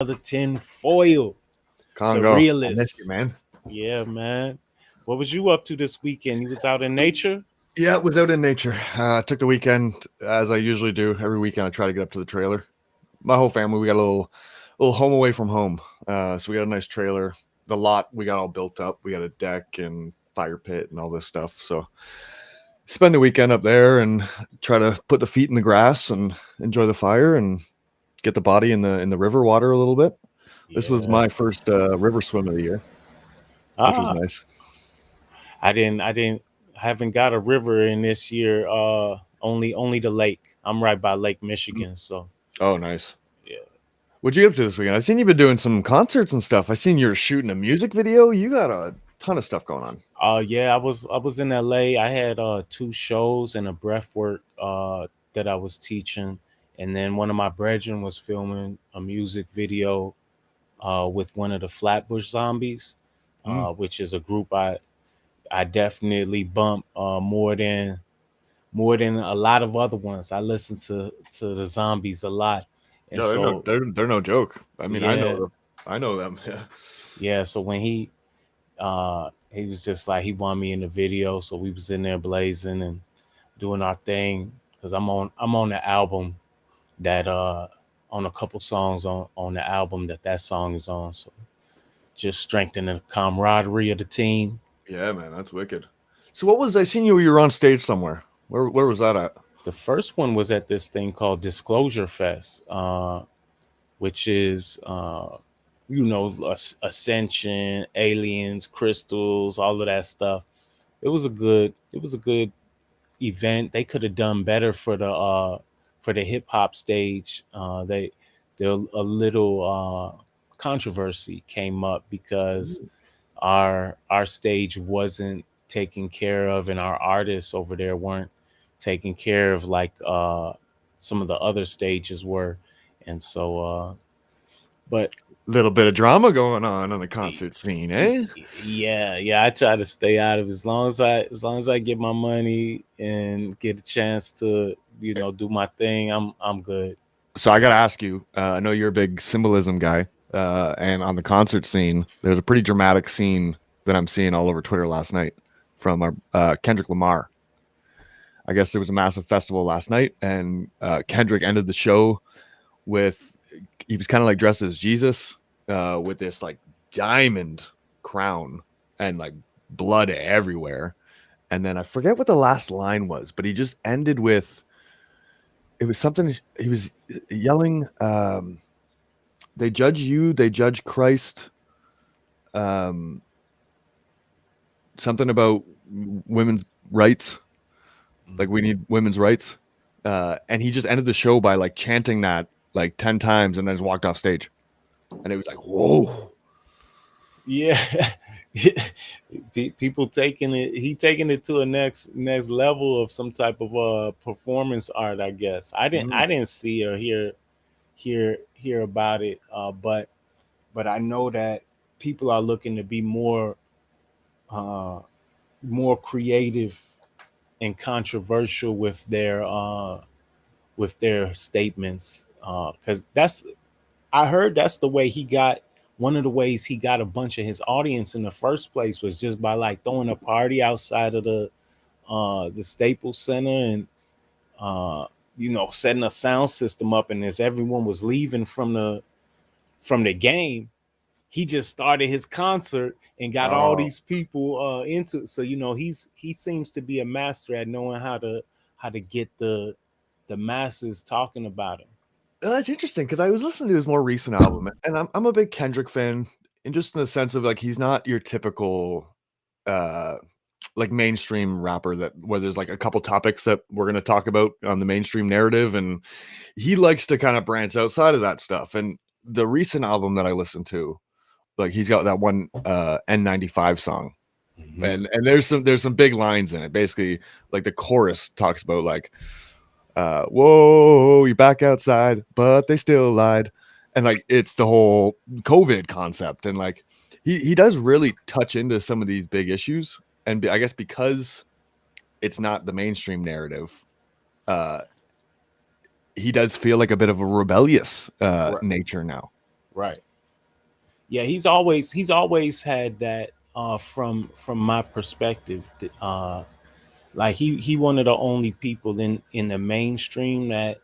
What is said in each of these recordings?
Another Tinfoil, the Congo, I missed you, realist. man. Yeah, man. What was you up to this weekend? You was out in nature? Yeah, it was out in nature. Took the weekend as I usually do. Every weekend, I try to get up to the trailer. My whole family, we got a little home away from home. So we got a nice trailer. The lot we got all built up. We got a deck and fire pit and all this stuff. So spend the weekend up there and try to put the feet in the grass and enjoy the fire and get the body in the river water a little bit. This was Yeah. my first river swim of the year, which was Ah, nice. I haven't got a river in this year. Only the lake. I'm right by Lake Michigan, so Oh, nice. yeah. What'd you get up to this weekend? I've seen you've been doing some concerts and stuff. I seen you're shooting a music video. You got a ton of stuff going on. Yeah, I was in LA. I had two shows and a breath work that I was teaching, and then one of my brethren was filming a music video with one of the Flatbush Zombies, Mm. which is a group I definitely bump more than a lot of other ones. I listen to the Zombies a lot, and Yeah, they're no so they're no joke. I mean, yeah, I know them. Yeah. yeah. So when he was just like he wanted me in the video, so we was in there blazing and doing our thing because I'm on the album that on a couple songs on the album that song is on. So just strengthening the camaraderie of the team. Yeah, man, that's wicked. So what was I seen you were on stage somewhere? Where was that at? The first one was at this thing called Disclosure Fest, which is ascension, aliens, crystals, all of that stuff. It was a good event. They could have done better for the hip hop stage. There a little controversy came up because our stage wasn't taken care of, and our artists over there weren't taken care of like some of the other stages were, and so but Little bit of drama going on the concert scene, eh? yeah, I try to stay out of it as long as I get my money and get a chance to do my thing. I'm good. So I got to ask you. I know you're a big symbolism guy, and on the concert scene, there's a pretty dramatic scene that I'm seeing all over Twitter last night from our Kendrick Lamar. I guess there was a massive festival last night, and Kendrick ended the show with he was kind of like dressed as Jesus with this like diamond crown and like blood everywhere. And then I forget what the last line was, but he just ended with it was something he was yelling. They judge you, they judge Christ. Um, Something about women's rights, like we need women's rights. And he just ended the show by like chanting that like 10 times and then just walked off stage. And it was like, whoa. Yeah. People taking it he taking it to a next level of some type of performance art, I guess. I didn't Mm. I didn't see or hear about it, but I know that people are looking to be uh more creative and controversial with their statements, because that's I heard that's the way he got one of the ways he got a bunch of his audience in the first place was just by like throwing a party outside of the Staples Center and uh setting a sound system up, and as everyone was leaving from the game, he just started his concert and got all Oh, these people into it. So he seems to be a master at knowing how to get the masses talking about him. that's interesting because I was listening to his more recent album, and I'm a big Kendrick fan, and just in the sense of like he's not your typical uh like mainstream rapper that where there's like a couple topics that we're gonna talk about on the mainstream narrative, and he likes to kind of branch outside of that stuff. And the recent album that I listened to, like he's got that one N95 song, Mhm. and there's some big lines in it. Basically, like the chorus talks about like whoa, you're back outside, but they still lied. And like it's the whole COVID concept. And like he does really touch into some of these big issues. And I guess because it's not the mainstream narrative, uh, he does feel like a bit of a rebellious Right, nature now. Right. Yeah, he's always had that from my perspective. Like he one of the only people in the mainstream that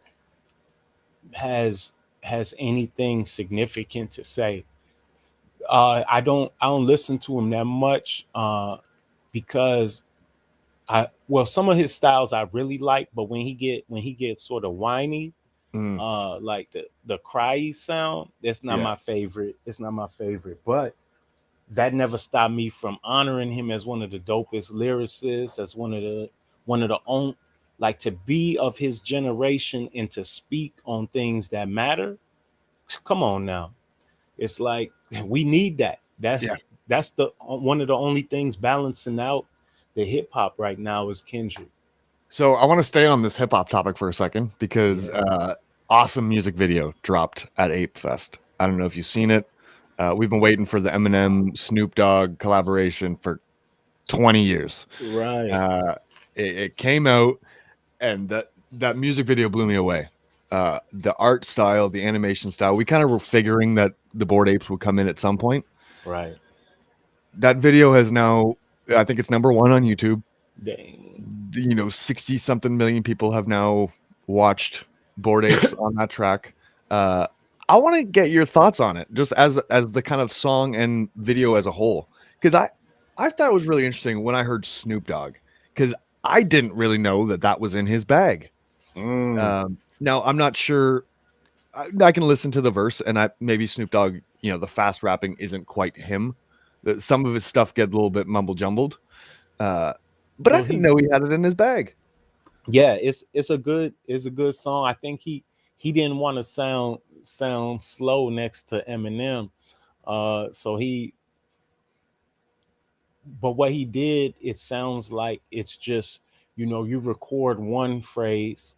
has has anything significant to say. I don't listen to him that much because I well some of his styles I really like, but when he gets sort of whiny, Mm, like the cry sound, that's not yeah. my favorite. It's not my favorite, but that never stopped me from honoring him as one of the dopest lyricists, as one of the own, like, to be of his generation and to speak on things that matter. Come on now, it's like we need that. Yeah. That's the one of the only things balancing out the hip hop right now is Kendrick. So I want to stay on this hip hop topic for a second because Yeah, awesome music video dropped at Ape Fest. I don't know if you've seen it. We've been waiting for the Eminem Snoop Dogg collaboration for 20 years. right, Uh, it came out, and that music video blew me away. The art style, the animation style. We kind of were figuring that the Bored Apes would come in at some point. right. That video has now, I think it's number one on YouTube. Dang. 60 something million people have now watched Bored Apes on that track. uh I want to get your thoughts on it, just as the kind of song and video as a whole, because I thought it was really interesting when I heard Snoop Dogg, because I didn't really know that that was in his bag. Mm. Now I'm not sure. I can listen to the verse, and I maybe Snoop Dogg, the fast rapping isn't quite him. Some of his stuff get a little bit mumble jumbled, uh but I Well, didn't know he had it in his bag. yeah, it's a good song. I think he didn't want to sound slow next to Eminem. So he but what he did, it sounds like it's just, you record one phrase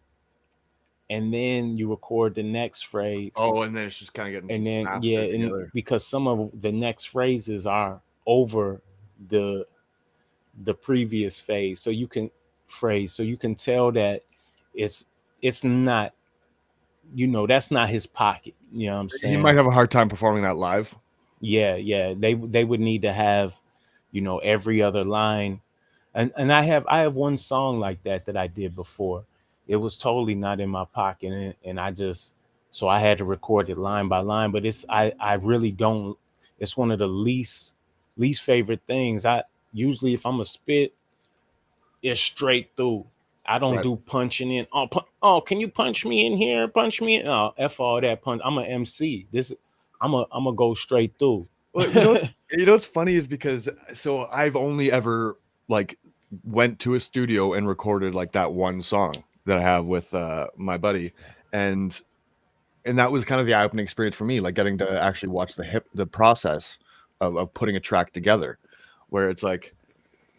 and then you record the next phrase, Oh, and then it's just kind of getting and then yeah, mastered and together. because some of the next phrases are over the the previous phase, so you can tell that it's it's not, that's not his pocket. You know what I'm He might saying? have a hard time performing that live. Yeah, yeah. They would need to have, every other line. And I have one song like that I did before. It was totally not in my pocket, and I just, so I had to record it line by line. But I really don't. It's one of the least favorite things. I usually, if I'm a spit, it's straight through. I don't Right. do punching in. Oh, can you punch me in here? Punch me in. Oh, f all that punch. I'm a MC. I'm a go straight through. Well, what's funny is because so I've only ever like went to a studio and recorded like that one song that I have with my buddy, and that was kind of the eye opening experience for me, like getting to actually watch the process of putting a track together, where it's like,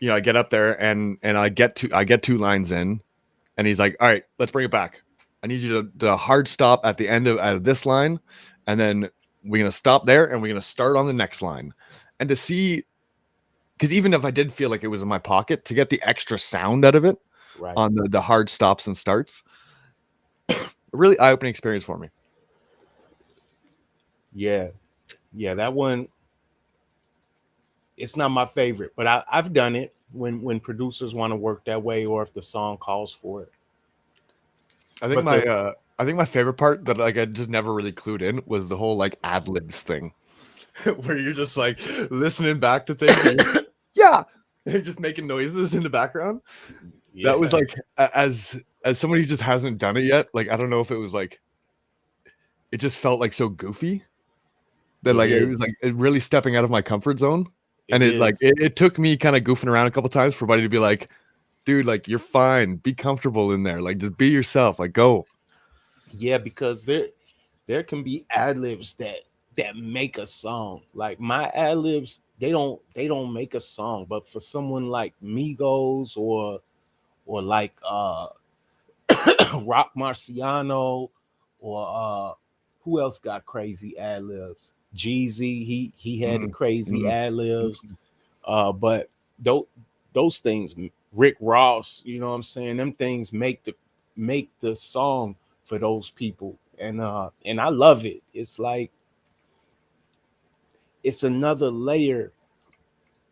I get up there and I get two lines in, and he's like, "All right, let's bring it back. I need you to hard stop at the end of this line, and then we're gonna stop there, and we're gonna start on the next line." And to see, because even if I did feel like it was in my pocket, to get the extra sound out of it Right. on the hard stops and starts, a really eye opening experience for me. Yeah. Yeah. That one, it's not my favorite, but I've done it when producers want to work that way, or if the song calls for it. I think But my the uh, I think my favorite part that like I just never really clued in was the whole like ad-libs thing, where you're just like listening back to things, and yeah, they're just making noises in the background. That was Yeah, like as somebody who just hasn't done it yet, like I don't know if it was like it just felt like so goofy that it like it was like is. it really stepping out of my comfort zone. And It is. it took me kind of goofing around a couple times for buddy to be like, dude, like you're fine, be comfortable in there, like just be yourself, like go. Yeah, because there can be ad libs that make a song. Like my ad libs, they don't make a song, but for someone like Migos or like Rock Marciano, or who else got crazy ad libs? Jeezy, he had the Mm, crazy mm, ad libs. mm. But those things, Rick Ross, you know what I'm saying? Them things make the song for those people, and I love it. It's like it's another layer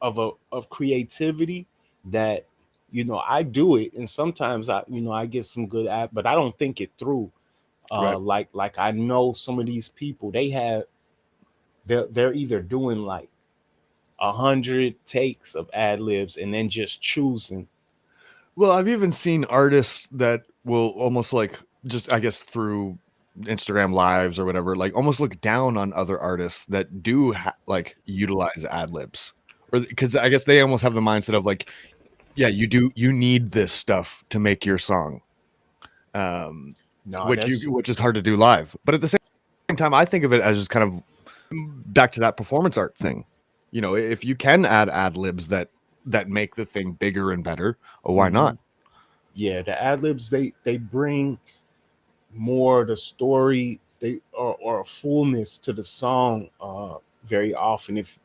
of creativity that, I do it, and sometimes I get some good at, but I don't think it through. Right. Like I know some of these people, they're either doing like 100 takes of ad libs and then just choosing. Well, I've even seen artists that will almost like just, I guess, through Instagram lives or whatever, like almost look down on other artists that do like utilize ad libs, or because I guess they almost have the mindset of like, yeah, you need this stuff to make your song, um, No, that's which is hard to do live. But at the same time, I think of it as just kind of back to that performance art thing. You know, if you can add ad libs that make the thing bigger and better, why hmm not? yeah, the ad libs, they bring more the story, they or a fullness to the song very often. If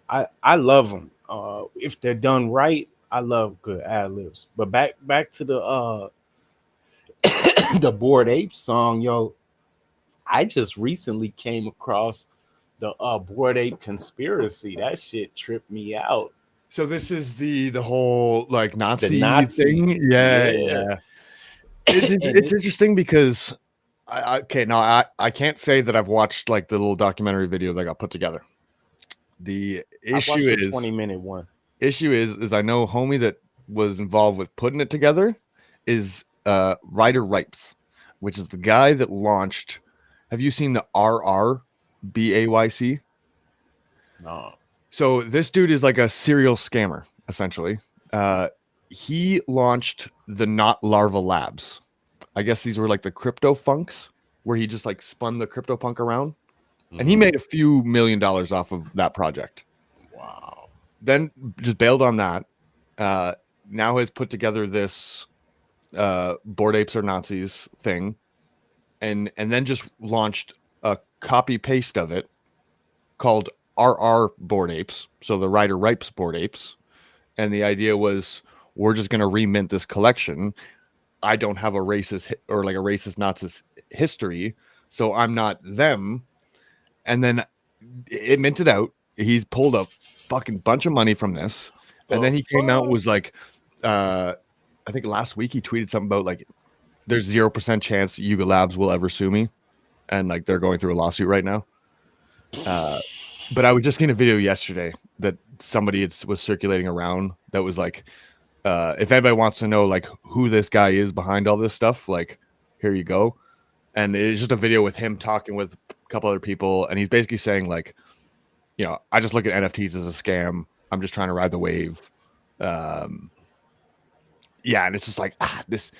I love them if they're done right. I love good ad libs. But back to the the Bored Ape song, yo. I just recently came across the Bored Ape conspiracy. That shit tripped me out. So this is the whole like The Nazi Nazi, thing. Yeah, yeah, yeah. It's and it's it. interesting because okay, now I can't say that I've watched like the little documentary video that got put together. The I issue watched the is 20-minute one. I know homie that was involved with putting it together is Ryder Ripes, which is the guy that launched. Have you seen the RRBAYC? No, So this dude is like a serial scammer, essentially. Uh, he launched the Not Larva Labs. I guess these were like the crypto funks, where he just like spun the crypto punk around, and he hmm made a few $1 million off of that project. wow, Then just bailed on that. Uh, Now has put together this Bored Apes Are Nazis thing, and then just launched a copy paste of it called RR Bored Apes. So the Ryder Ripes Bored Apes, and the idea was we're just going to remint this collection. I don't have a racist or like a racist Nazi history, so I'm not them. And then it minted out. He's pulled a fucking bunch of money from this, and the then he came out and fuck. was like, I think last week he tweeted something about like there's 0% chance Yuga Labs will ever sue me, and like they're going through a lawsuit right now. Uh, but I was just seeing a video yesterday that somebody was circulating around that was like, if anybody wants to know like who this guy is behind all this stuff, like here you go. And it's just a video with him talking with a couple other people, and he's basically saying like, I just look at NFTs as a scam. I'm just trying to ride the wave. Um, yeah, and it's just like this.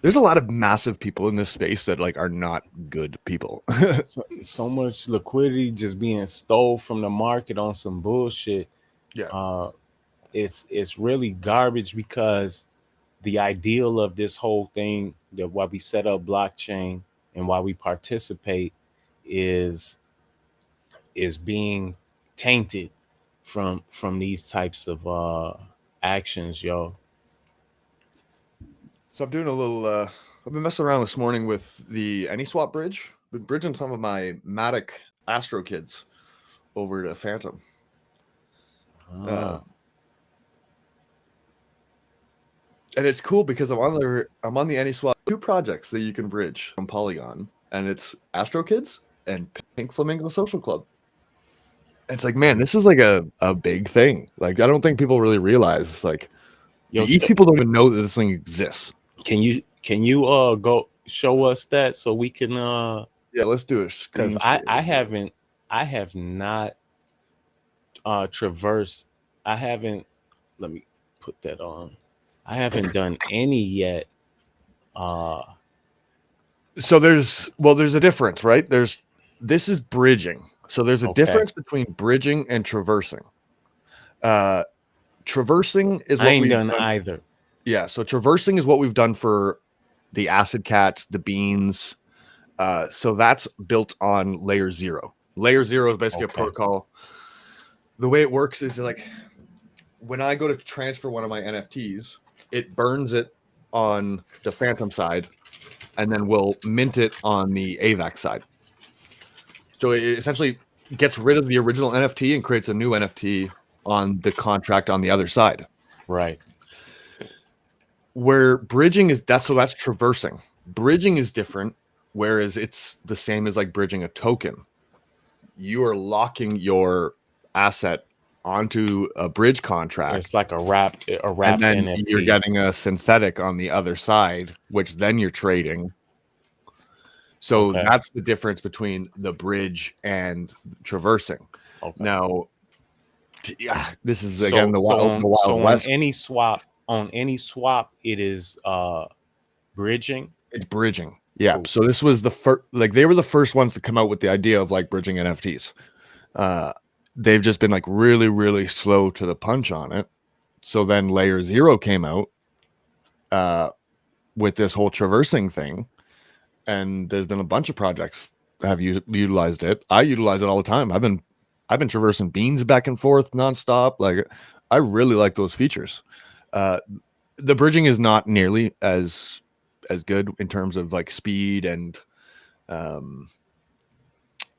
There's a lot of massive people in this space that like are not good people. So much liquidity just being stole from the market on some bullshit. Yeah. Uh, it's really garbage because the ideal of this whole thing, that why we set up blockchain and why we participate, is being tainted from these types of actions, yo. So I'm doing a little. I've been messing around this morning with the AnySwap bridge. Been bridging some of my Matic Astro kids over to Phantom. Uh, Ah, and it's cool because I'm on the AnySwap 2 projects that you can bridge from Polygon, and it's Astro Kids and Pink Flamingo Social Club. And it's like, man, this is like a big thing. Like, I don't think people really realize. Like, yo, these people don't even know that this thing exists. can you go show us that so we can Yeah, let's do a because screen I share. haven't, I have not traversed. I haven't. Let me put that on. I haven't done any yet. Uh, So there's a difference, right? This is bridging. So there's a okay. difference between bridging and traversing. Uh, Traversing is I what ain't we've done done. either. Yeah, so traversing is what we've done for the acid cats, the beans. So that's built on layer zero. Layer zero is basically a Okay. protocol. The way it works is like when I go to transfer one of my NFTs, it burns it on the Phantom side, and then we'll mint it on the AVAX side. So essentially, gets rid of the original NFT and creates a new NFT on the contract on the other side. Right. Where bridging is that's traversing. Bridging is different, whereas it's the same as like bridging a token. You are locking your asset onto a bridge It's contract, like a and wrapped then you're NFT. getting a synthetic on the other side, which then you're trading. So Okay. that's the difference between the bridge and traversing. Okay. Now, yeah, this is again So the Wild West. on any swap it is bridging. It's bridging. Yeah. Cool. So this was the first, like they were the first ones to come out with the idea of like bridging NFTs. Uh, they've just been like really, really slow to the punch on it. So then Layer Zero came out uh, with this whole traversing thing, and there's been a bunch of projects that have utilized it. I utilize it all the time. I've been traversing beans back and forth nonstop. Like I really like those features. Uh, the bridging is not nearly as good in terms of like speed and um,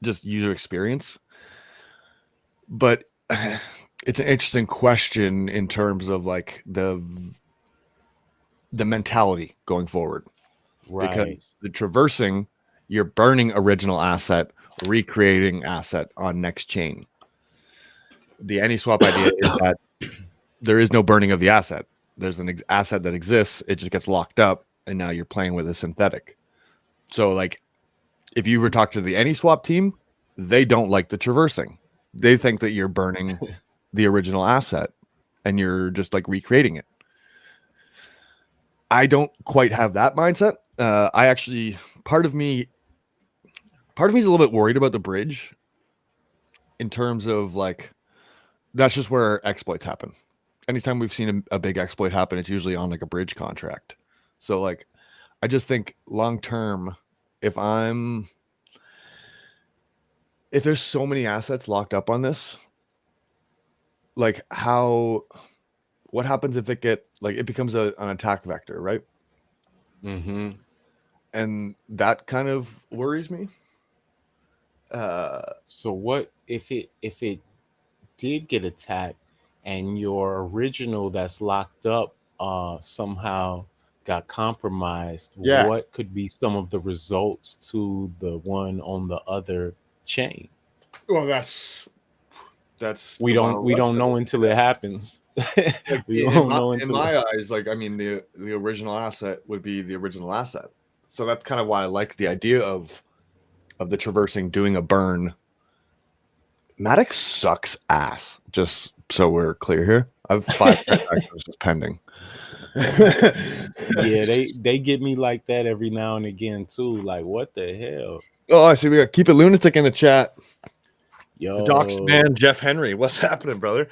just user experience. But it's an interesting question in terms of like the mentality going forward, Right. because the traversing, you're burning original asset, recreating asset on next chain. The AnySwap idea is that there is no burning of the asset. There's an asset that exists. It just gets locked up, and now you're playing with a synthetic. So like if you were talking to the AnySwap team, they don't like the traversing. They think that you're burning the original asset and you're just like recreating it. I don't quite have that mindset. I actually part of me is a little bit worried about the bridge in terms of like that's just where exploits happen. Anytime we've seen a big exploit happen, it's usually on like a bridge contract. So like I just think long term, if I'm if there's so many assets locked up on this, like what happens if it becomes an attack vector, right? Mm-hmm. And that kind of worries me. Uh, So what if it did get attacked and your original that's locked up somehow got compromised? yeah. What could be some of the results to the one on the other chain? Well, that's the Wild We West don't of know it. until it happens. Like We don't know in until it. my eyes, like I mean, the original asset would be the original asset. So that's kind of why I like the idea of the traversing doing a burn. Matic sucks ass. Just so we're clear here, I have 5 transactions just pending. Yeah, they get me like that every now and again too. Like, what the hell? Oh, I see. We got Keep It Lunatic in the chat. The Docs Yo, man, Jeff Henry. What's happening, brother?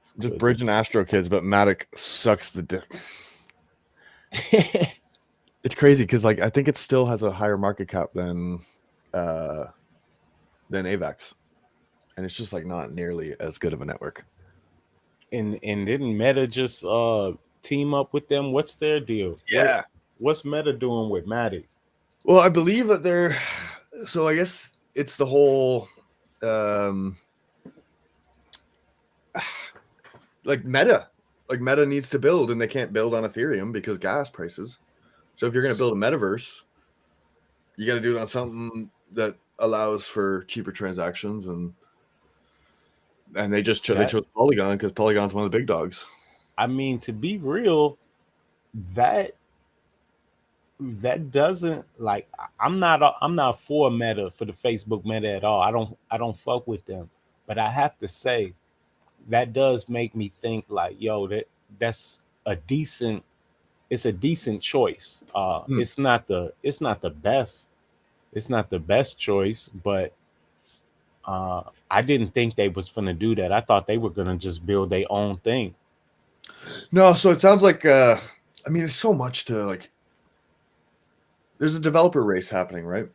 it's Just good to bridging Astro Kids, but Matic sucks the dick. It's crazy because like I think it still has a higher market cap uh than AVAX, and it's just like not nearly as good of a network. and didn't Meta just team up with them? What's their deal? Yeah. What's Meta doing with Matic? Well, I believe that they're so I guess it's the whole um like Meta needs to build, and they can't build on Ethereum because gas prices. So if you're going to build a metaverse, you got to do it on something that allows for cheaper transactions, and they just they That chose Polygon because Polygon's one of the big dogs. I mean, to be real, that that doesn't like I'm not for Meta, for the Facebook Meta at all. I don't fuck with them. But I have to say that does make me think like, yo, that's a decent it's a decent choice. Hmm. It's not the best. It's not the best choice, but I didn't think they was gonna do that. I thought they were gonna just build their own thing. No, so it sounds like I mean, there's so much to like. There's a developer race happening, right?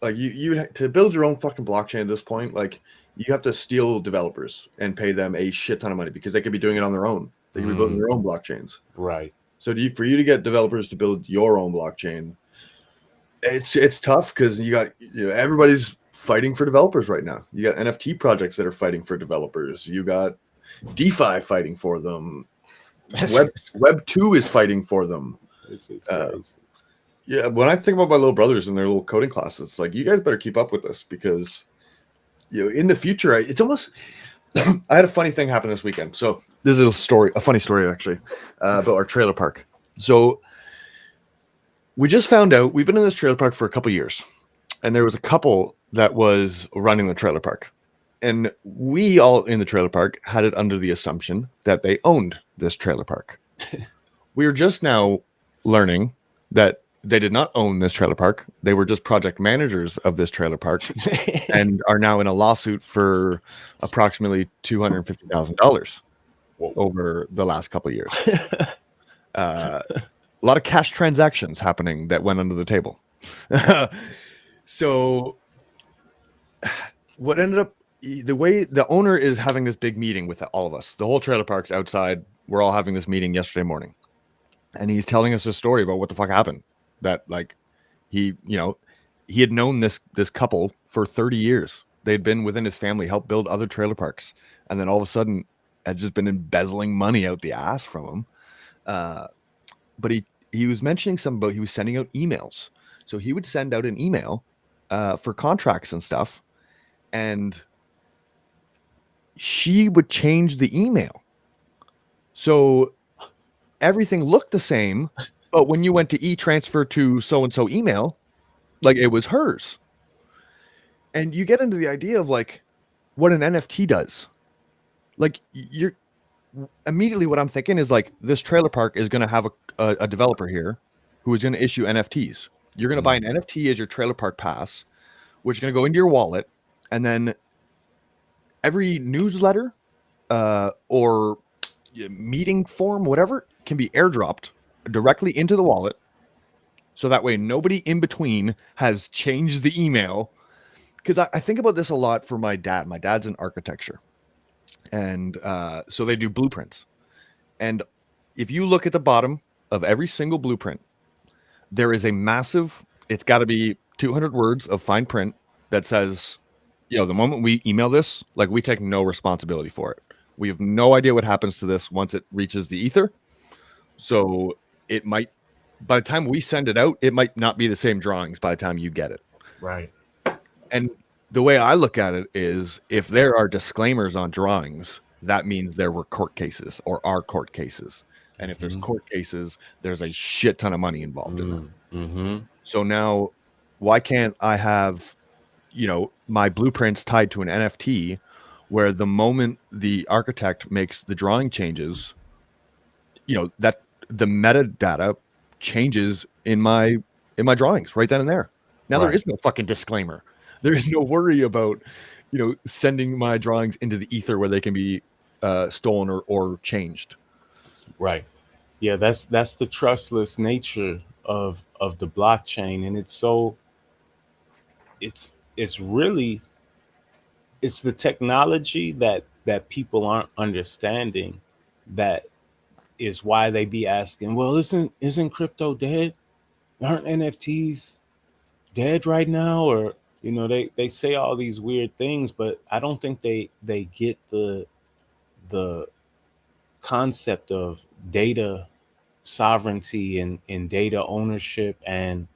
Like you to build your own fucking blockchain at this point, like you have to steal developers and pay them a shit ton of money because they could be doing it on their own. They could be building their own blockchains. Right. So for you to get developers to build your own blockchain, It's tough because you got everybody's fighting for developers right now. You got NFT projects that are fighting for developers. You got DeFi fighting for them. That's Web 2 is fighting for them. it's Uh, crazy. yeah, when I think about my little brothers and their little coding classes, it's like you guys better keep up with this because in the future, it's almost. I had a funny thing happen this weekend. So this is a funny story actually, about our trailer park. So we just found out we've been in this trailer park for a couple years, and there was a couple that was running the trailer park, and we all in the trailer park had it under the assumption that they owned this trailer park. We are just now learning that they did not own this trailer park. They were just project managers of this trailer park and are now in a lawsuit for approximately $250,000 Whoa. over the last couple of years. A lot of cash transactions happening that went under the table. So what ended up, the way the owner is having this big meeting with all of us, the whole trailer park's outside. We're all having this meeting yesterday morning, and he's telling us a story about what the fuck happened. That like he had known this couple for 30 years. They'd been within his family, helped build other trailer parks, and then all of a sudden had just been embezzling money out the ass from him. But he was mentioning something about he was sending out emails. So he would send out an email for contracts and stuff, and she would change the email. So everything looked the same, but when you went to e-transfer to so-and-so email, like it was hers. And you get into the idea of like what an NFT does. Like you're immediately what I'm thinking is like this trailer park is going to have a developer here who is going to issue NFTs. You're going to buy an NFT as your trailer park pass, which is going to go into your wallet, and then every newsletter or meeting form, whatever, can be airdropped directly into the wallet. So that way nobody in between has changed the email. Because I think about this a lot for my dad. My dad's in architecture. And so they do blueprints. And if you look at the bottom of every single blueprint, there is a massive, it's got to be 200 words of fine print that says, the moment we email this, like we take no responsibility for it. We have no idea what happens to this once it reaches the ether. So it might, by the time we send it out, it might not be the same drawings by the time you get it. Right. And the way I look at it is if there are disclaimers on drawings, that means there were court cases or are court cases. And if there's court cases, there's a shit ton of money involved in them. Mm-hmm. So now, why can't I have, my blueprints tied to an NFT where the moment the architect makes the drawing changes, that the metadata changes in my drawings right then and there. Now there is no fucking disclaimer. There is no worry about, sending my drawings into the ether where they can be stolen or changed. Right. Yeah, that's the trustless nature of the blockchain, and it's really it's the technology that people aren't understanding, that is why they be asking, well, isn't crypto dead? Aren't NFTs dead right now? Or they say all these weird things, but I don't think they get the concept of data sovereignty and data ownership and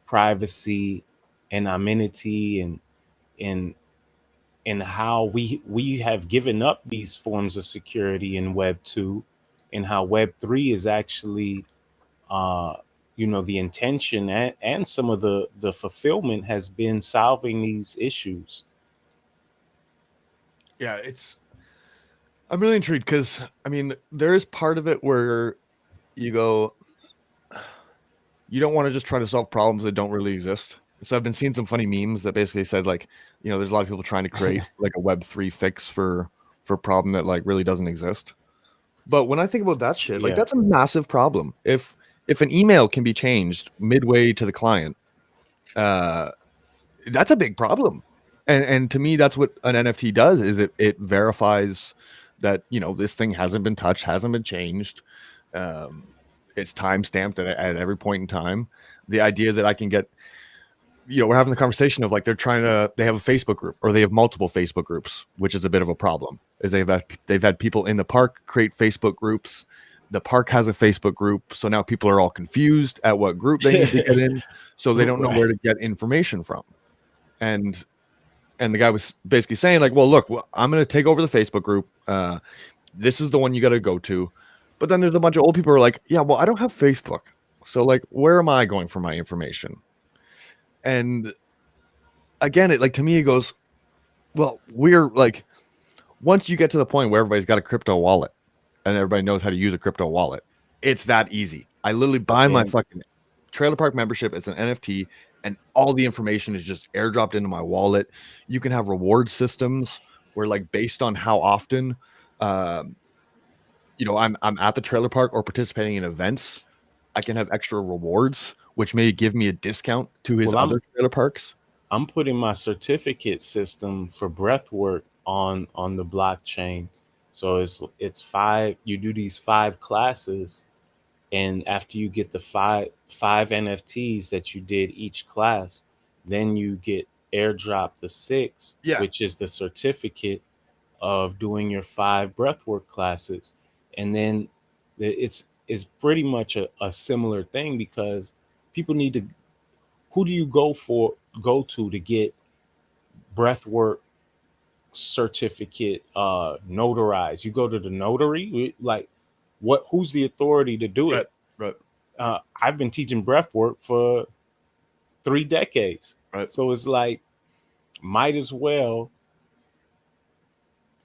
privacy and amenity and and how we have given up these forms of security in Web 2, and how Web 3 is actually uh the intention and some of the fulfillment has been solving these issues. Yeah, I'm really intrigued because there is part of it where you go, you don't want to just try to solve problems that don't really exist. So I've been seeing some funny memes that basically said like, there's a lot of people trying to create like a Web3 fix for a problem that like really doesn't exist. But when I think about that shit, like that's a massive problem. If an email can be changed midway to the client, that's a big problem. And to me, that's what an NFT does, is it verifies that, this thing hasn't been touched, hasn't been changed. It's time stamped at every point in time. The idea that I can get we're having the conversation of like they have a Facebook group or they have multiple Facebook groups, which is a bit of a problem. Is they've had people in the park create Facebook groups. The park has a Facebook group, so now people are all confused at what group they need to get in, so they don't know Right. where to get information from. And the guy was basically saying like, well, look, I'm going to take over the Facebook group. This is the one you got to go to. But then there's a bunch of old people who are like, yeah, well, I don't have Facebook, so like, where am I going for my information? And again, it like to me, it goes, well, we're like, once you get to the point where everybody's got a crypto wallet and everybody knows how to use a crypto wallet, it's that easy. I literally buy my And fucking trailer park membership. It's an NFT, and all the information is just airdropped into my wallet. You can have reward systems where, like, based on how often, um, I'm at the trailer park or participating in events, I can have extra rewards, which may give me a discount to his well, other trailer parks. I'm putting my certificate system for breath work on the blockchain. So it's five. You do these five classes, and after you get the five NFTs that you did each class, then you get airdrop the sixth, Yeah, which is the certificate of doing your five breathwork classes. And then it's pretty much a similar thing because people need to, who do you go to get breathwork certificate notarized? You go to the notary, like what, who's the authority to do right, it? right, I've been teaching breathwork for 3 decades, right. so it's like might as well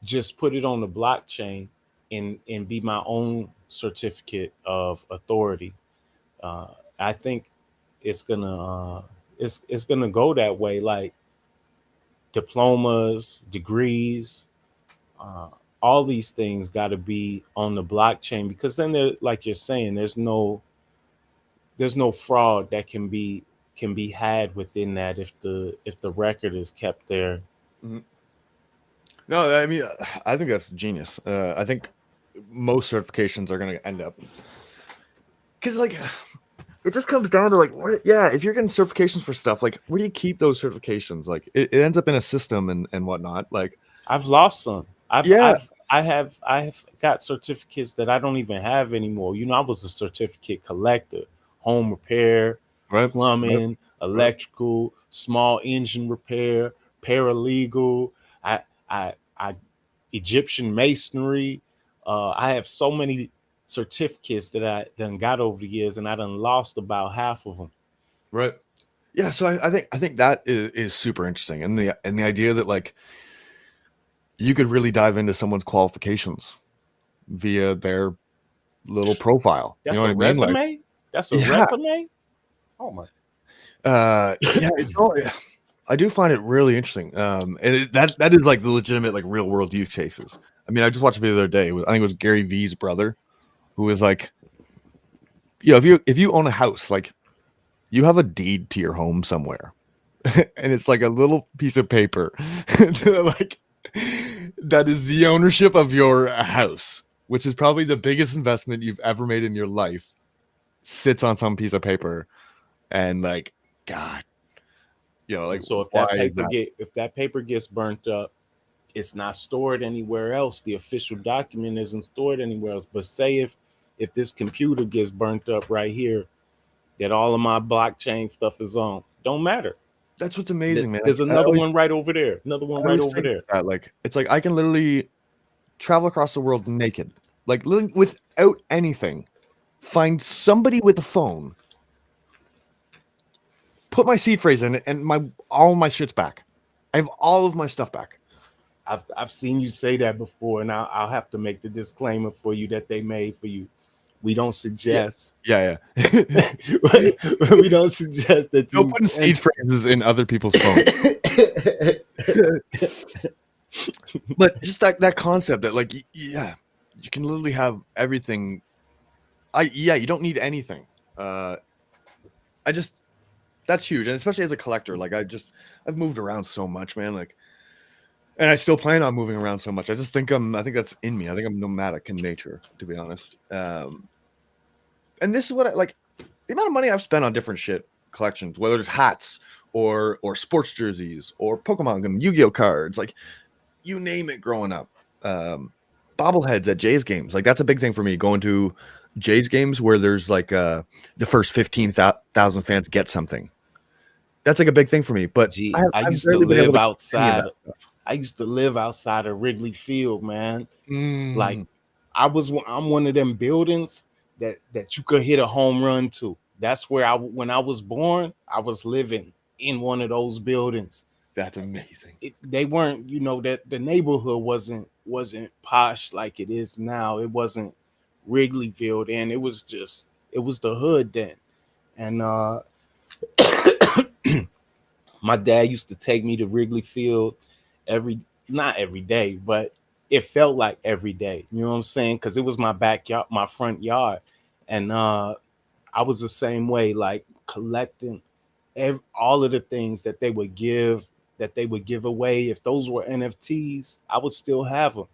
just put it on the blockchain and be my own certificate of authority. Uh, I think it's gonna it's gonna go that way. Like diplomas, degrees, uh, all these things got to be on the blockchain because then there, like you're saying, there's no fraud that can be had within that if the record is kept there. Mhm. No, I mean, I think that's genius. I think most certifications are going to end up because, like, it just comes down to like, yeah, if you're getting certifications for stuff, like, where do you keep those certifications? Like, it ends up in a system and whatnot. Like, I've lost some. yeah, I have got certificates that I don't even have anymore. You know, I was a certificate collector, home repair, right, right, plumbing, right, electrical, small engine repair, paralegal. I Egyptian masonry. I have so many certificates that I done got over the years, and I done lost about half of them. right. Yeah, so I think that is super interesting, and the idea that like you could really dive into someone's qualifications via their little profile. You know That's what a I mean? Like, resume. That's a yeah, resume. Oh my. yeah. It's all, I do find it really interesting. And that is like the legitimate like real world use cases. I mean, I just watched a video the other day. I think it was Gary V's brother who was like, if you own a house, like you have a deed to your home somewhere, and it's like a little piece of paper, like that is the ownership of your house, which is probably the biggest investment you've ever made in your life, sits on some piece of paper, and like, God, like And so why is that? if that paper gets burnt up, it's not stored anywhere else. The official document isn't stored anywhere else. But say if this computer gets burnt up right here, that all of my blockchain stuff is on, don't matter. That's what's amazing, man. There's I another always one right over there. Another one I right always over think there. that like it's like I can literally travel across the world naked, like literally without anything, find somebody with a phone, put my seed phrase in it, and my all my shit's back. I have all of my stuff back. I've seen you say that before, and I'll have to make the disclaimer for you that they made for you. We don't Yeah, suggest yeah, yeah. we don't suggest that No you putting seed phrases in other people's phones. But just that concept that like yeah, you can literally have everything. You don't need anything. Uh, I just that's huge, and especially as a collector, like I've moved around so much, man. Like, and I still plan on moving around so much. I think that's in me. I think I'm nomadic in nature, to be honest. And this is what I like. The amount of money I've spent on different shit collections, whether it's hats or sports jerseys or Pokemon and Yu-Gi-Oh cards, like you name it. Growing up, um, bobbleheads at Jays games, like that's a big thing for me. Going to Jays games where there's like the first 15,000 fans get something. That's like a big thing for me. But Gee, I I've used to barely been able live to get any of outside. that stuff. I used to live outside of Wrigley Field, man. Like Mm, I'm one of them buildings that you could hit a home run to. That's where when I was born, I was living in one of those buildings. that's amazing. They weren't, that the neighborhood wasn't posh like it is now. It wasn't Wrigleyville then. It was the hood then. And my dad used to take me to Wrigley Field every not every day, but it felt like every day. You know what I'm saying? Because it was my backyard, my front yard, and I was the same way, like collecting all of the things that they would give away. If those were NFTs, I would still have them.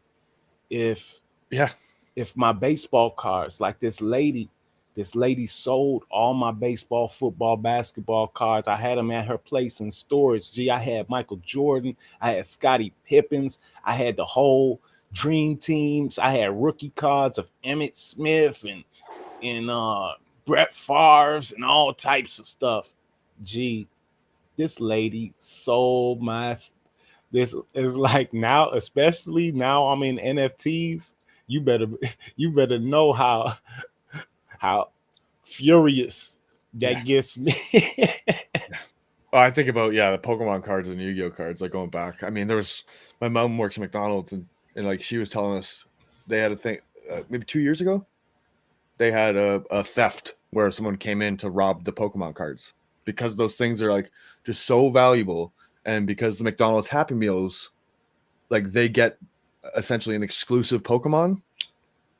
If Yeah. if my baseball cards, like this lady sold all my baseball, football, basketball cards. I had them at her place in storage. Gee, I had Michael Jordan, I had Scottie Pippins, I had the whole dream teams, I had rookie cards of Emmett Smith and Brett Favre's and all types of stuff. Gee, this lady sold my this is like now, especially now I'm in NFTs. You better you better know how furious Yeah. that gets me. Well, I think about the Pokemon cards and Yu-Gi-Oh cards. Like going back, I mean, there was my mom works at McDonald's, and like she was telling us they had a thing maybe 2 years ago. They had a theft where someone came in to rob the Pokemon cards because those things are like just so valuable, and because the McDonald's Happy Meals, like they get essentially an exclusive Pokemon.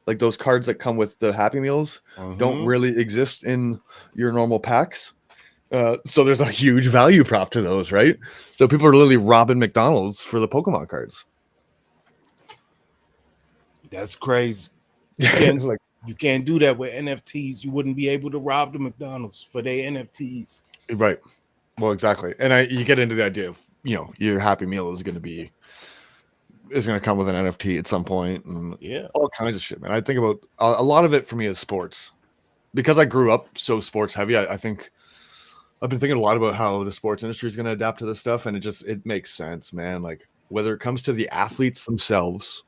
Like those cards that come with the Happy Meals don't Hmm. really exist in your normal packs. So there's a huge value prop to those, right? So people are literally robbing McDonald's for the Pokemon cards. That's crazy. You can't Like, you can't do that with NFTs. You wouldn't be able to rob the McDonald's for their NFTs. right. Well, exactly. And you get into the idea of, your Happy Meal is going to come with an NFT at some point and Yeah. all kinds of shit, man. I think about a lot of it for me is sports because I grew up so sports heavy. I think I've been thinking a lot about how the sports industry is going to adapt to this stuff. And it makes sense, man. Like whether it comes to the athletes themselves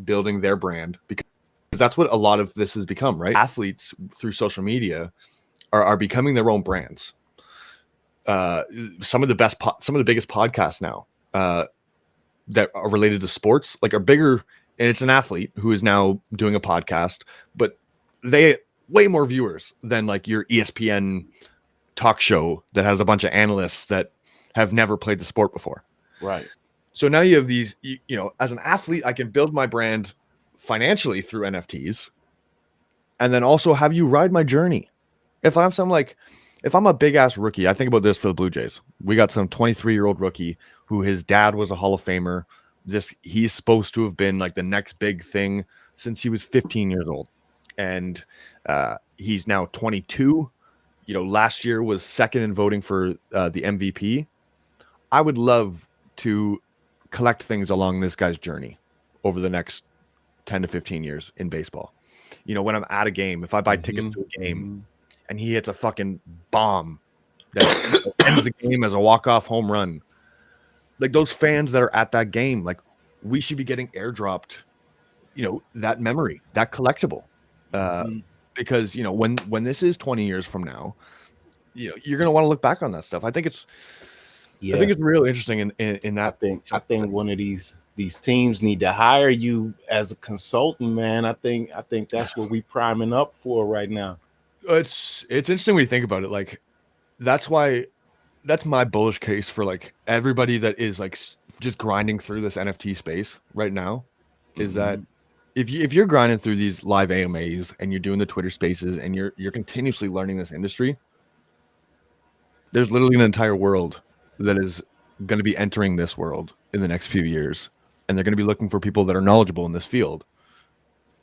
building their brand, because that's what a lot of this has become, right? Athletes through social media are becoming their own brands. Some of the biggest podcasts now that are related to sports, like are bigger, and it's an athlete who is now doing a podcast, but they way more viewers than like your ESPN talk show that has a bunch of analysts that have never played the sport before. Right. So now you have these, as an athlete, I can build my brand financially through NFTs and then also have you ride my journey. If I'm a big ass rookie, I think about this for the Blue Jays. We got some 23-year-old rookie who his dad was a Hall of Famer. He's supposed to have been like the next big thing since he was 15 years old. And he's now 22. Last year was second in voting for the MVP. I would love to collect things along this guy's journey over the next 10 to 15 years in baseball. When I'm at a game, if I buy tickets Hmm. to a game Hmm. and he hits a fucking bomb that ends the game as a walk-off home run, like those fans that are at that game, like we should be getting airdropped, that memory, that collectible. Uh, Hmm. because, when this is 20 years from now, you're going to want to look back on that stuff. I Yeah. think it's real interesting in that I sense of think things. one of these teams need to hire you as a consultant, man. I think that's what we priming up for right now. It's interesting when you think about it. Like that's my bullish case for like everybody that is like just grinding through this NFT space right now is that Hmm. if you're grinding through these live AMAs and you're doing the Twitter spaces and you're continuously learning this industry, there's literally an entire world that is going to be entering this world in the next few years, and they're going to be looking for people that are knowledgeable in this field.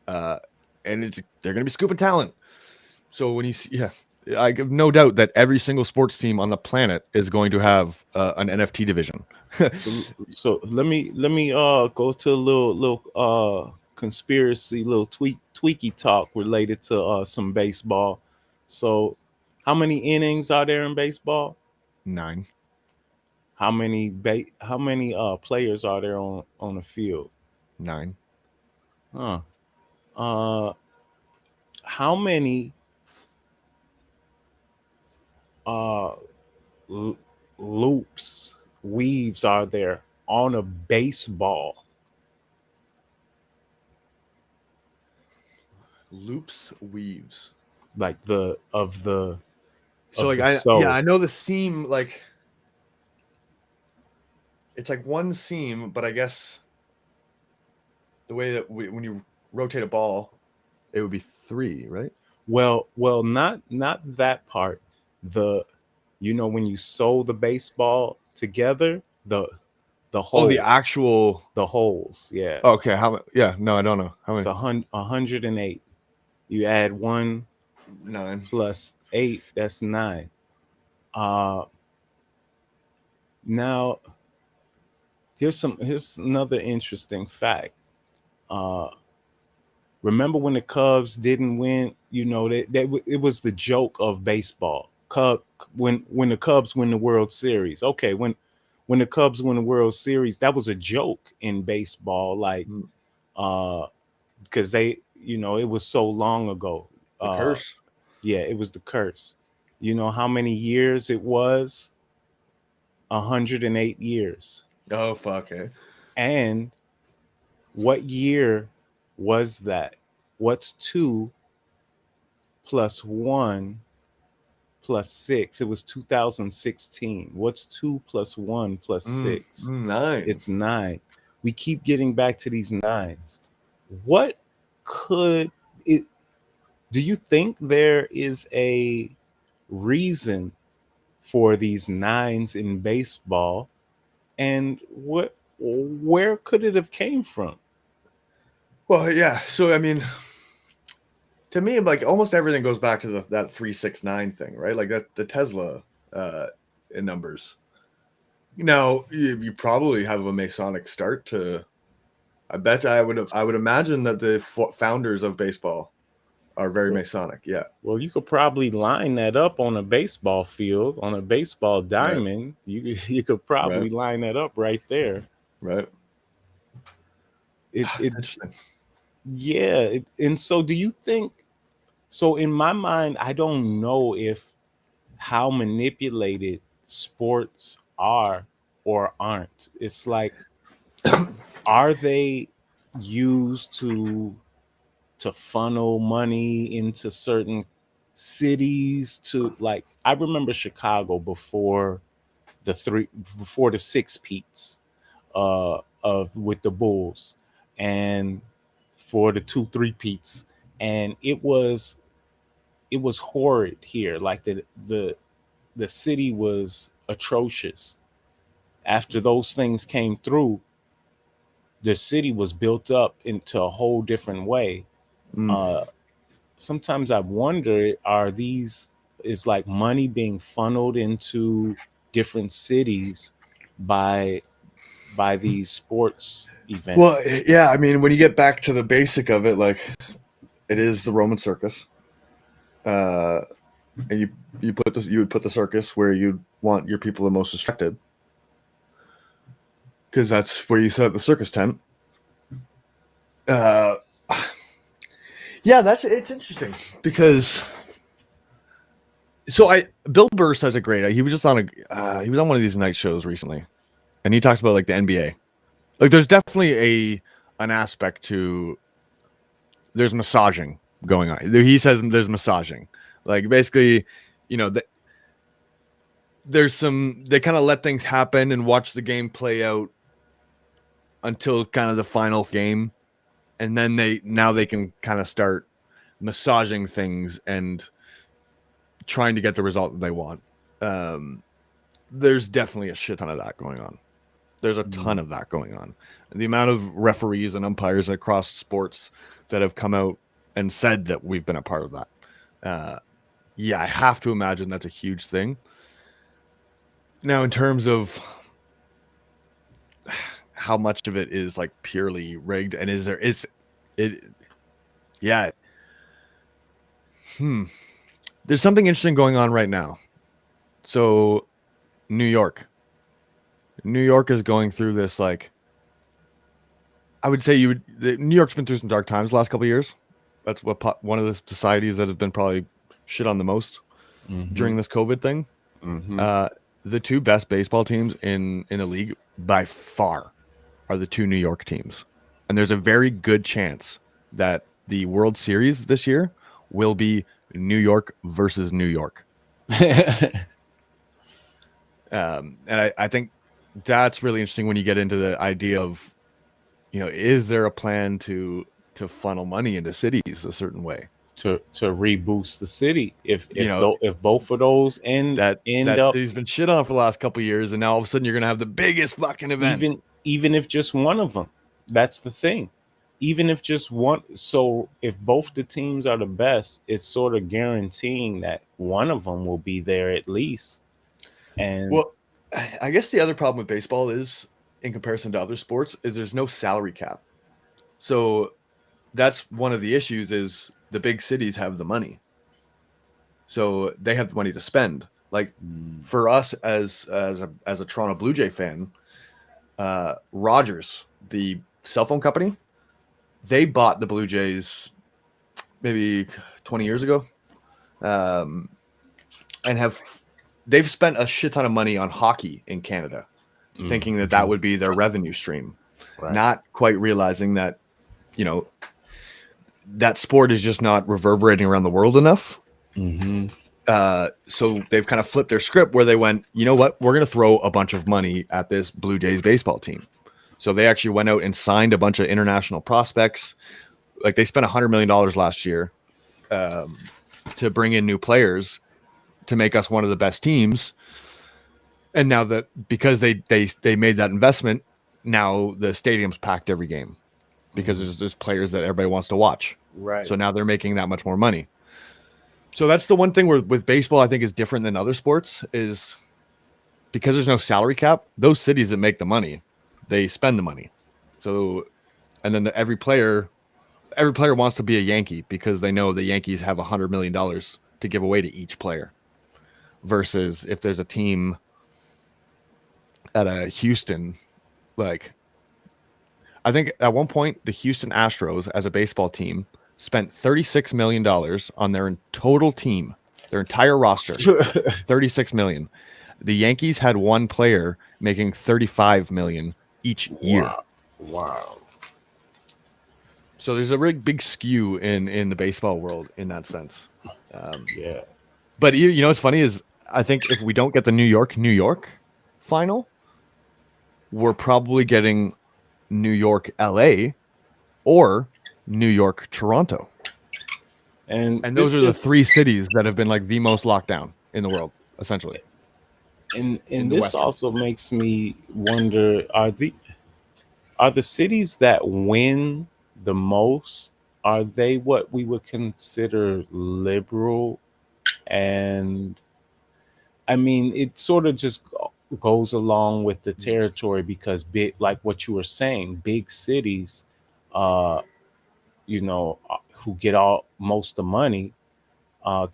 Uh, and they're going to be scooping talent. So when you see, I have no doubt that every single sports team on the planet is going to have an NFT division. So let me go to a little conspiracy, little tweaky talk related to some baseball. So how many innings are there in baseball? 9, How many players are there on the field? 9. Huh. Uh how many uh l- loops, weaves are there on a baseball? Loops, weaves. Like the So of like the I sew. I know the seam, like it's like one seam, but I guess the way that when you rotate a ball, it would be 3, right? Well, not that part. The when you sew the baseball together, the Oh, the holes, actual. the holes. Yeah, Okay, yeah, no, I don't know. How it's many? 108. You add 9. +8, that's 9. Uh, now here's another interesting fact. Uh, Remember when the Cubs didn't win? It was the joke of baseball. When the Cubs win the World Series. Okay, when the Cubs win the World Series, that was a joke in baseball. Like, Mm, uh, because it was so long ago. the Uh, curse. yeah, it was the curse. You know how many years it was? 108 years. Oh fuck it. And what year was that? What's 2 plus 1 plus 6? It was 2016. What's 2 plus 1 plus 6? 9. It's 9. We keep getting back to these nines. What could it Do you think there is a reason for these nines in baseball? And where could it have came from? Well, yeah. So I mean, to me, like almost everything goes back to that 369 thing, right? Like that the Tesla uh in numbers. Now you probably have a Masonic start to. I bet I would imagine that the founders of baseball are very Well, Masonic. Yeah. well, you could probably line that up on a baseball field, on a baseball Right. diamond. You could Right. probably line that up right there. Right. It Interesting. Yeah. And so, do you think? So, in my mind, I don't know if how manipulated sports are or aren't. It's like, are they used to funnel money into certain cities? To, like, I remember Chicago before the six peats of with the Bulls, and for the 2 3 peats, and it was horrid here. Like, the city was atrocious. After those things came through, the city was built up into a whole different way. Mm. uh Sometimes I wonder, is like money being funneled into different cities by these sports Well, events? yeah. I mean, when you get back to the basic of it, like it is the Roman circus, uh, and you would put the circus where you'd want your people the most distracted, because that's where you set up the circus tent. Uh, yeah, it's interesting because I Bill Burr says it great. He was just on he was on one of these night shows recently, and he talks about like the NBA. Like, there's definitely an aspect to there's massaging going on. He says there's massaging, like basically, you know, there's some they kind of let things happen and watch the game play out until kind of the final game, and then they can kind of start massaging things and trying to get the result that they want. Um, there's definitely a shit ton of that going on. There's a Mm. ton of that going on. The amount of referees and umpires across sports that have come out and said that we've been a part of that. yeah, I have to imagine that's a huge thing. Now, in terms of how much of it is like purely rigged, and is it? Yeah, hmm. There's something interesting going on right now. So, New York, New York is going through this like I would say New York's been through some dark times the last couple of years. That's one of the societies that has been probably shit on the most Mm-hmm. during this COVID thing. Mm-hmm. Uh, the two best baseball teams in the league by far are the two New York teams, and there's a very good chance that the World Series this year will be New York versus New York. And I think that's really interesting when you get into the idea of, is there a plan to funnel money into cities a certain way? to reboost the city. You know If both of those end that up, city's been shit on for the last couple of years, and now all of a sudden you're gonna have the biggest fucking event. even if just one of them, that's the thing. Even if just one, so if both the teams are the best, it's sort of guaranteeing that one of them will be there at least. And Well, I guess the other problem with baseball is, in comparison to other sports, is there's no salary cap. So that's one of the issues is the big cities have the money. So they have the money to spend. Like for us as a Toronto Blue Jay fan, Rogers, the cell phone company, they bought the Blue Jays maybe 20 years ago, um, and they've spent a shit ton of money on hockey in Canada, thinking that would be their revenue stream, right. not quite realizing that that sport is just not reverberating around the world enough. Mm-hmm. So they've kind of flipped their script where they went, you know what, we're going to throw a bunch of money at this Blue Jays baseball team. So they actually went out and signed a bunch of international prospects. Like they spent $100 million last year to bring in new players to make us one of the best teams. And now that because they made that investment, now the stadium's packed every game because there's players that everybody wants to watch. Right. So now they're making that much more money. So that's the one thing with baseball I think is different than other sports is because there's no salary cap, those cities that make the money, they spend the money. So, and then every player wants to be a Yankee because they know the Yankees have $100 million to give away to each player. Versus if there's a team at a Houston, like I think at one point the Houston Astros as a baseball team spent $36 million on their total team, their entire roster, $36 million. The Yankees had one player making $35 million each year. Wow. So there's a really big skew in the baseball world in that sense. Yeah. But what's funny is I think if we don't get the New York final, we're probably getting New York LA or New York Toronto. And those are the three cities that have been like the most locked down in the world, essentially. And this also makes me wonder, are the cities that win the most, are they what we would consider liberal? And I mean, it sort of just goes along with the territory because big, like what you were saying, big cities, uh, who get all most of the money,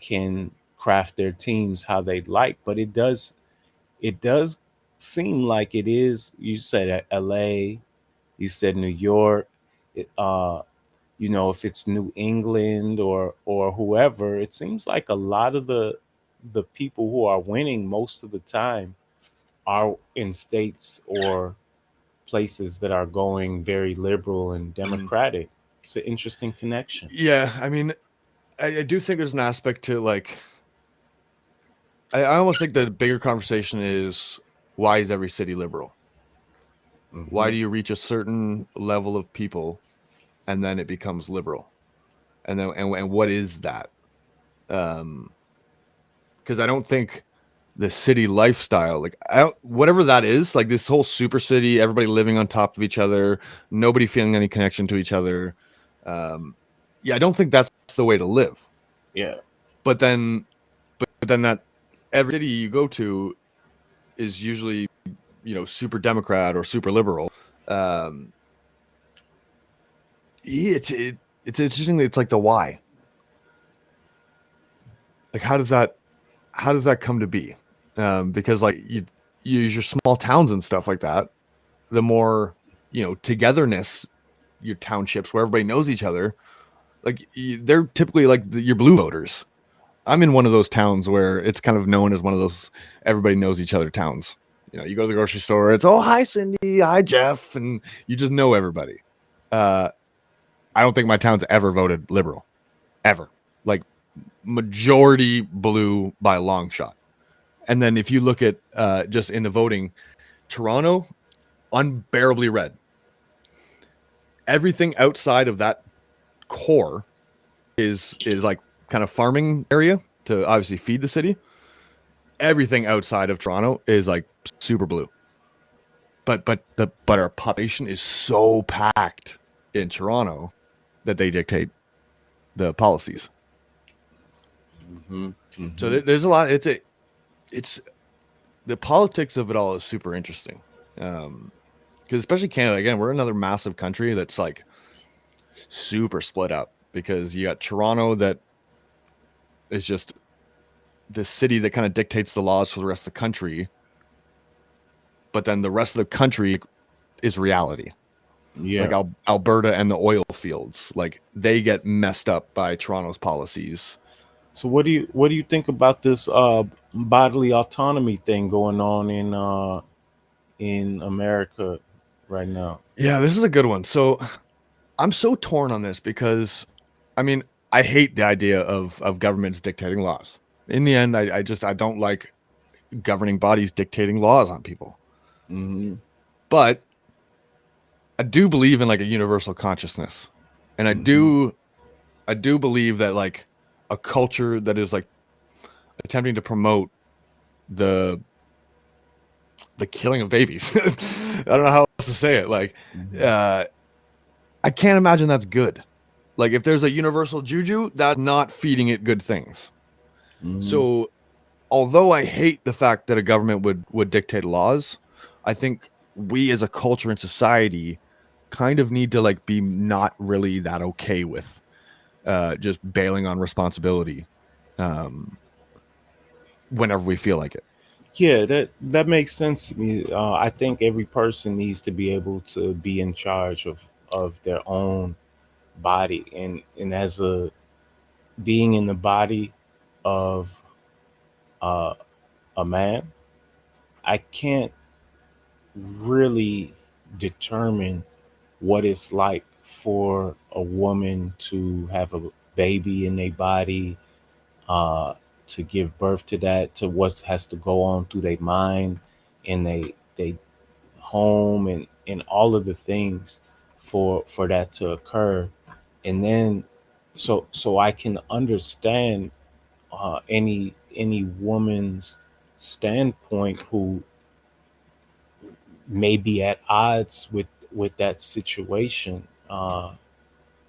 can craft their teams how they like. But it does seem like it is. You said L.A., you said New York. It, if it's New England or whoever, it seems like a lot of the people who are winning most of the time are in states or places that are going very liberal and democratic. It's an interesting connection. Yeah, I mean, I do think there's an aspect to like. I almost think the bigger conversation is why is every city liberal? Why do you reach a certain level of people and then it becomes liberal? And then and what is that? Because I don't think the city lifestyle, like whatever that is, like this whole super city, everybody living on top of each other, nobody feeling any connection to each other. I don't think that's the way to live. Yeah. But then but then that every city you go to is usually, super Democrat or super liberal. Um, it's interesting. It's like the why. Like how does that come to be? Because like you use your small towns and stuff like that. The more togetherness, your townships where everybody knows each other. Like they're typically like your blue voters. I'm in one of those towns where it's kind of known as one of those everybody knows each other towns. You go to the grocery store, it's oh hi Cindy, hi Jeff, and you just know everybody. Uh, I don't think my town's ever voted liberal, ever. Like majority blue by a long shot. And then if you look at just in the voting, Toronto unbearably red. Everything outside of that core is like kind of farming area to obviously feed the city. Everything outside of Toronto is like super blue. But our population is so packed in Toronto that they dictate the policies. Mm-hmm. So Mm-hmm. there's a lot. It's the politics of it all is super interesting. Because especially Canada, again, we're another massive country that's like super split up. Because you got Toronto that is just the city that kind of dictates the laws for the rest of the country, but then the rest of the country is reality. Like Yeah. Alberta and the oil fields, like they get messed up by Toronto's policies. So what do you think about this bodily autonomy thing going on in America right now? Yeah, this is a good one. So I'm so torn on this because, I mean, I hate the idea of governments dictating laws. In the end, I don't like governing bodies dictating laws on people. Mm-hmm. But I do believe in like a universal consciousness, and I Mm-hmm. do I do believe that like a culture that is like attempting to promote the the killing of babies. I don't know how else to say it. Like, Mm-hmm. uh, I can't imagine that's good. Like, if there's a universal juju, that's not feeding it good things. Mm-hmm. So, although I hate the fact that a government would dictate laws, I think we as a culture and society kind of need to like be not really that okay with just bailing on responsibility um, whenever we feel like it. Yeah, that makes sense to me. I think every person needs to be able to be in charge of their own body, and as a being in the body of uh, a man, I can't really determine what it's like for a woman to have a baby in their body, uh, to give birth to that, to what has to go on through their mind and they home and all of the things for that to occur. And then so I can understand any woman's standpoint who may be at odds with that situation.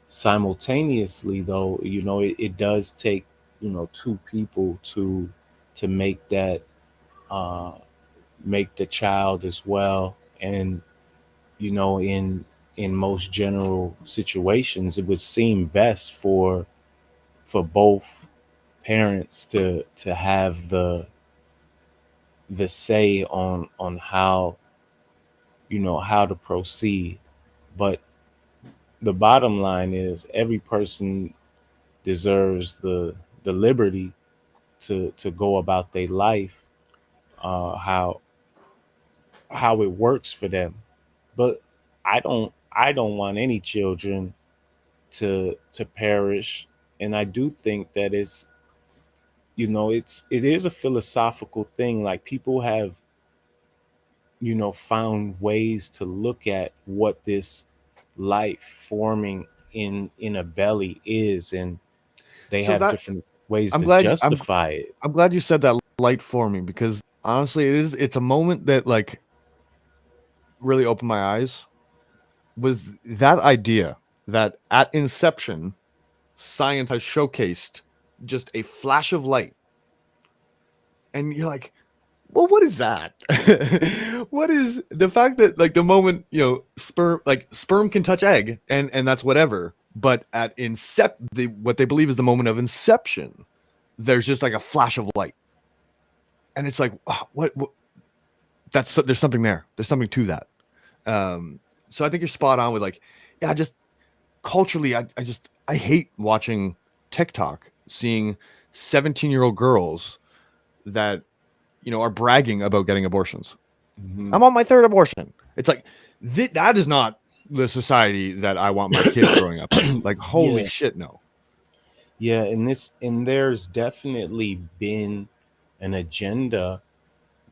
Simultaneously, though, it does take two people to uh, make the child as well. And in most general situations, it would seem best for both parents to have the say on how to proceed. But the bottom line is every person deserves the liberty to go about their life, how it works for them. But I don't want any children to perish. And I do think that it is a philosophical thing. Like, people have found ways to look at what this life forming in a belly is, and they So have that different ways I'm to glad I'm justify it. I'm glad you said that light for me because honestly, it's a moment that like really opened my eyes. Was that idea that at inception, science has showcased just a flash of light And you're like, well, what is that? What is the fact that like the moment, sperm can touch egg and that's whatever, but at what they believe is the moment of inception, there's just like a flash of light, and it's like, oh, what that's there's something there. There's something to that. So I think you're spot on with like, yeah, just culturally, I hate watching TikTok, seeing 17-year-old girls that are bragging about getting abortions. Hmm. I'm on my third abortion. It's like that is not the society that I want my kids growing up in. Like, holy Yeah, shit, no. yeah, and there's definitely been an agenda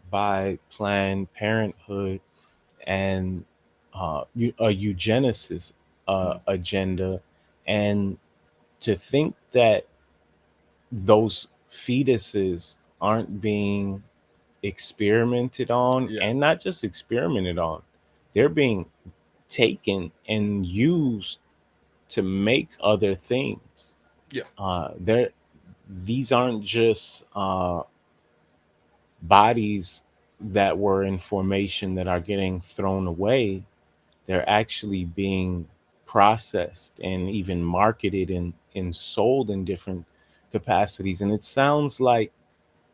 by Planned Parenthood and a eugenicist Mm. agenda, and to think that those fetuses aren't being experimented on, Yeah, and not just experimented on, they're being taken and used to make other things. yeah, They're These aren't just bodies that were in formation that are getting thrown away. They're actually being processed and even marketed and sold in different capacities. And it sounds like,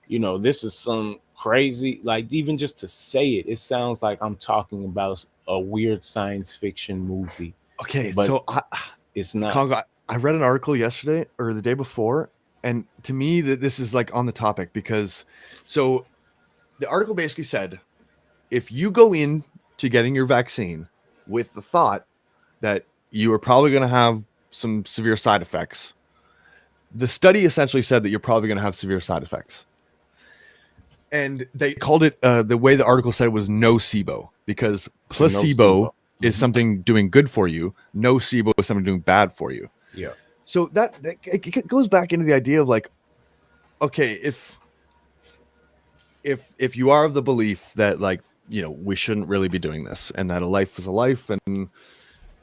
this is some crazy, like, even just to say it, it sounds like I'm talking about a weird science fiction movie, okay. but So it's not. Congo, I read an article yesterday or the day before, and to me that this is like on the topic because so the article basically said if you go in to getting your vaccine with the thought that you are probably going to have some severe side effects, the study essentially said that you're probably going to have severe side effects. And they called it, the way the article said it was nocebo, because placebo Nocebo. is Hmm. something doing good for you, nocebo is something doing bad for you. Yeah. So that it goes back into the idea of like, okay, if you are of the belief that like we shouldn't really be doing this, and that a life is a life, and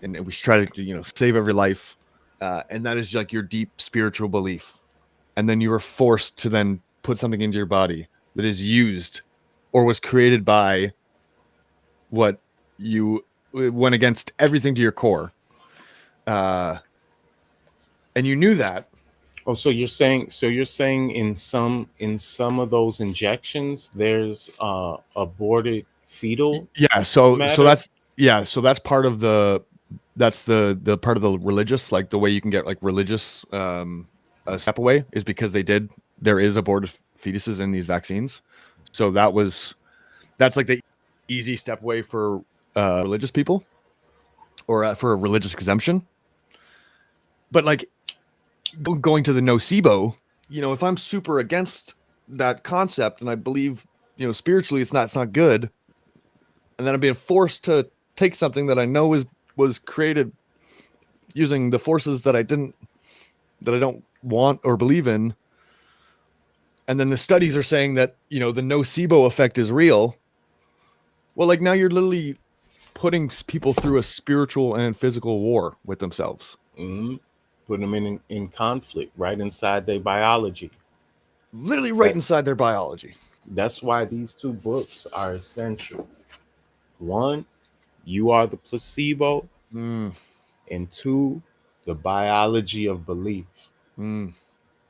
we should try to save every life, and that is like your deep spiritual belief, and then you are forced to then put something into your body that is used or was created by what you went against everything to your core, uh, and you knew that. Oh, so you're saying in some of those injections there's aborted fetal Yeah, so matter. that's part of the part of the religious, like the way you can get like religious step away is because there is aborted fetuses in these vaccines. So that's like the easy step away for religious people, or for a religious exemption. But like going to the nocebo, if I'm super against that concept and I believe spiritually it's not good, and then I'm being forced to take something that I know was created using the forces that I don't want or believe in, and then the studies are saying that the nocebo effect is real. Well, like now you're literally putting people through a spiritual and physical war with themselves, Hmm. Put them in conflict right inside their biology. literally right That inside their biology. that's why these two books are essential. One, You Are the Placebo, Mm, and two, The Biology of Belief. mm,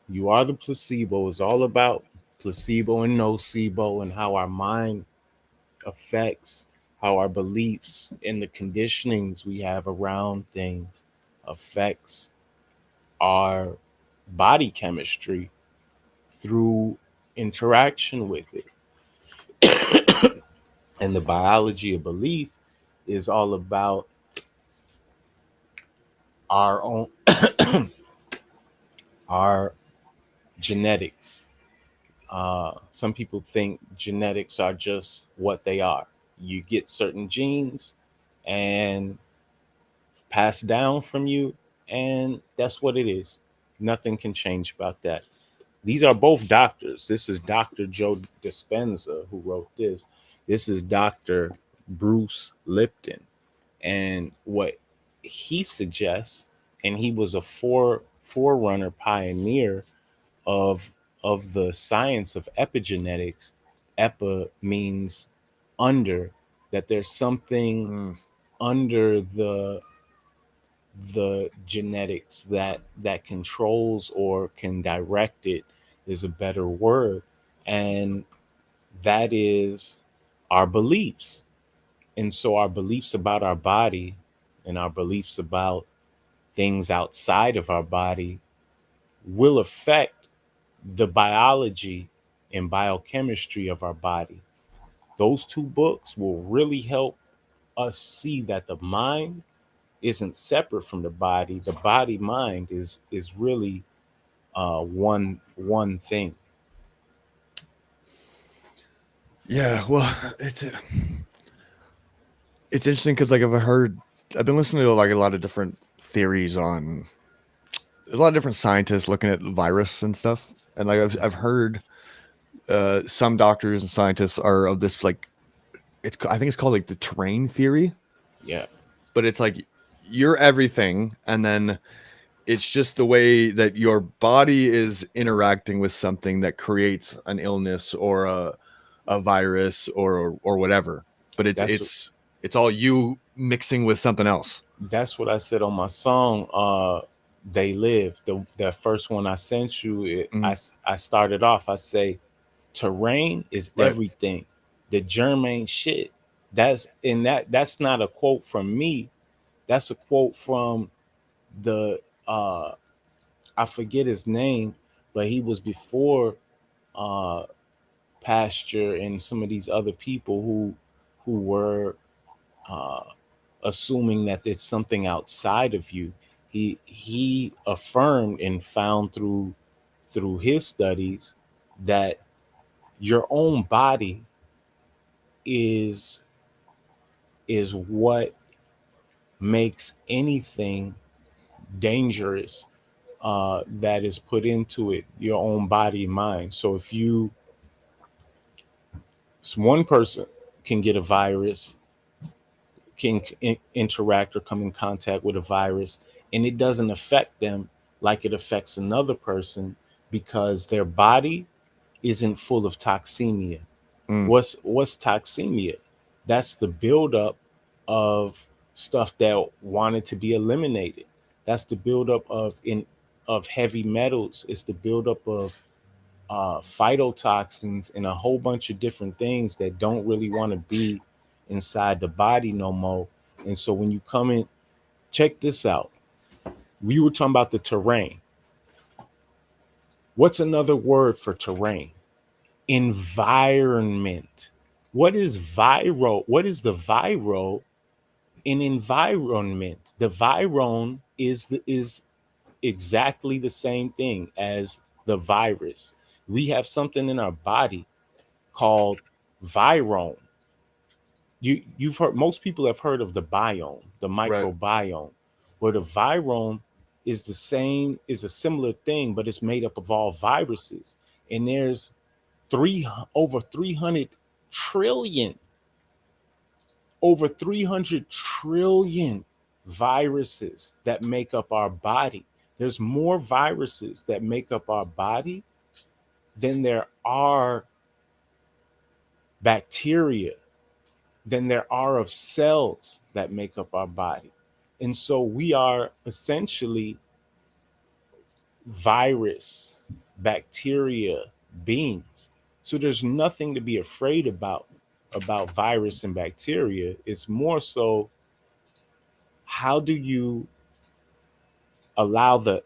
You Are the Placebo is all about placebo and nocebo and how our mind affects, how our beliefs and the conditionings we have around things affects our body chemistry through interaction with it. And the biology of belief is all about our own our genetics. Some people think genetics are just what they are. You get certain genes and passed down from you, and that's what it is. Nothing can change about that. These are both doctors. This is Dr. Joe Dispenza who wrote this. This is Dr. Bruce Lipton. And what he suggests, and he was a forerunner pioneer of of the science of epigenetics, epi means under, that there's something Mm. under the genetics that controls or can direct it, is a better word. And that is our beliefs. And so our beliefs about our body and our beliefs about things outside of our body will affect the biology and biochemistry of our body. Those two books will really help us see that the mind isn't separate from the body. The body mind is really one thing. Yeah, well, it's interesting because like I've been listening to like a lot of different theories on. There's a lot of different scientists looking at virus and stuff, and like I've heard some doctors and scientists are of this like I think it's called like the terrain theory, Yeah, but it's like you're everything, and then it's just the way that your body is interacting with something that creates an illness or a virus or whatever. But that's it's all you mixing with something else. that's what I said on my song. They live. The first one I sent you. Mm, I started off. I say terrain is right. everything. The germ ain't shit. That's not a quote from me. That's a quote from the I forget his name, but he was before uh Pasture and some of these other people who were uh assuming that it's something outside of you. He affirmed and found through his studies that your own body is is what makes anything dangerous that is put into it, your own body and mind. So if you one person can get a virus, can interact or come in contact with a virus, and it doesn't affect them like it affects another person because their body isn't full of toxemia. Mm, What's toxemia? That's the buildup of stuff that wanted to be eliminated. That's the buildup of heavy metals. It's the buildup of phytotoxins and a whole bunch of different things that don't really want to be inside the body no more. And so when you come in, check this out. We were talking about the terrain. What's another word for terrain? Environment. What is viro? What is the viro in environment? The viron is exactly the same thing as the virus. We have something in our body called viron. You've heard, most people have heard of the biome, the right. microbiome, where the viron is the same, is a similar thing, but it's made up of all viruses. And there's three over 300 trillion, over 300 trillion viruses that make up our body. There's more viruses that make up our body than there are bacteria, than there are of cells that make up our body. And so we are essentially virus, bacteria, beings. So there's nothing to be afraid about virus and bacteria. It's more so, how do you allow the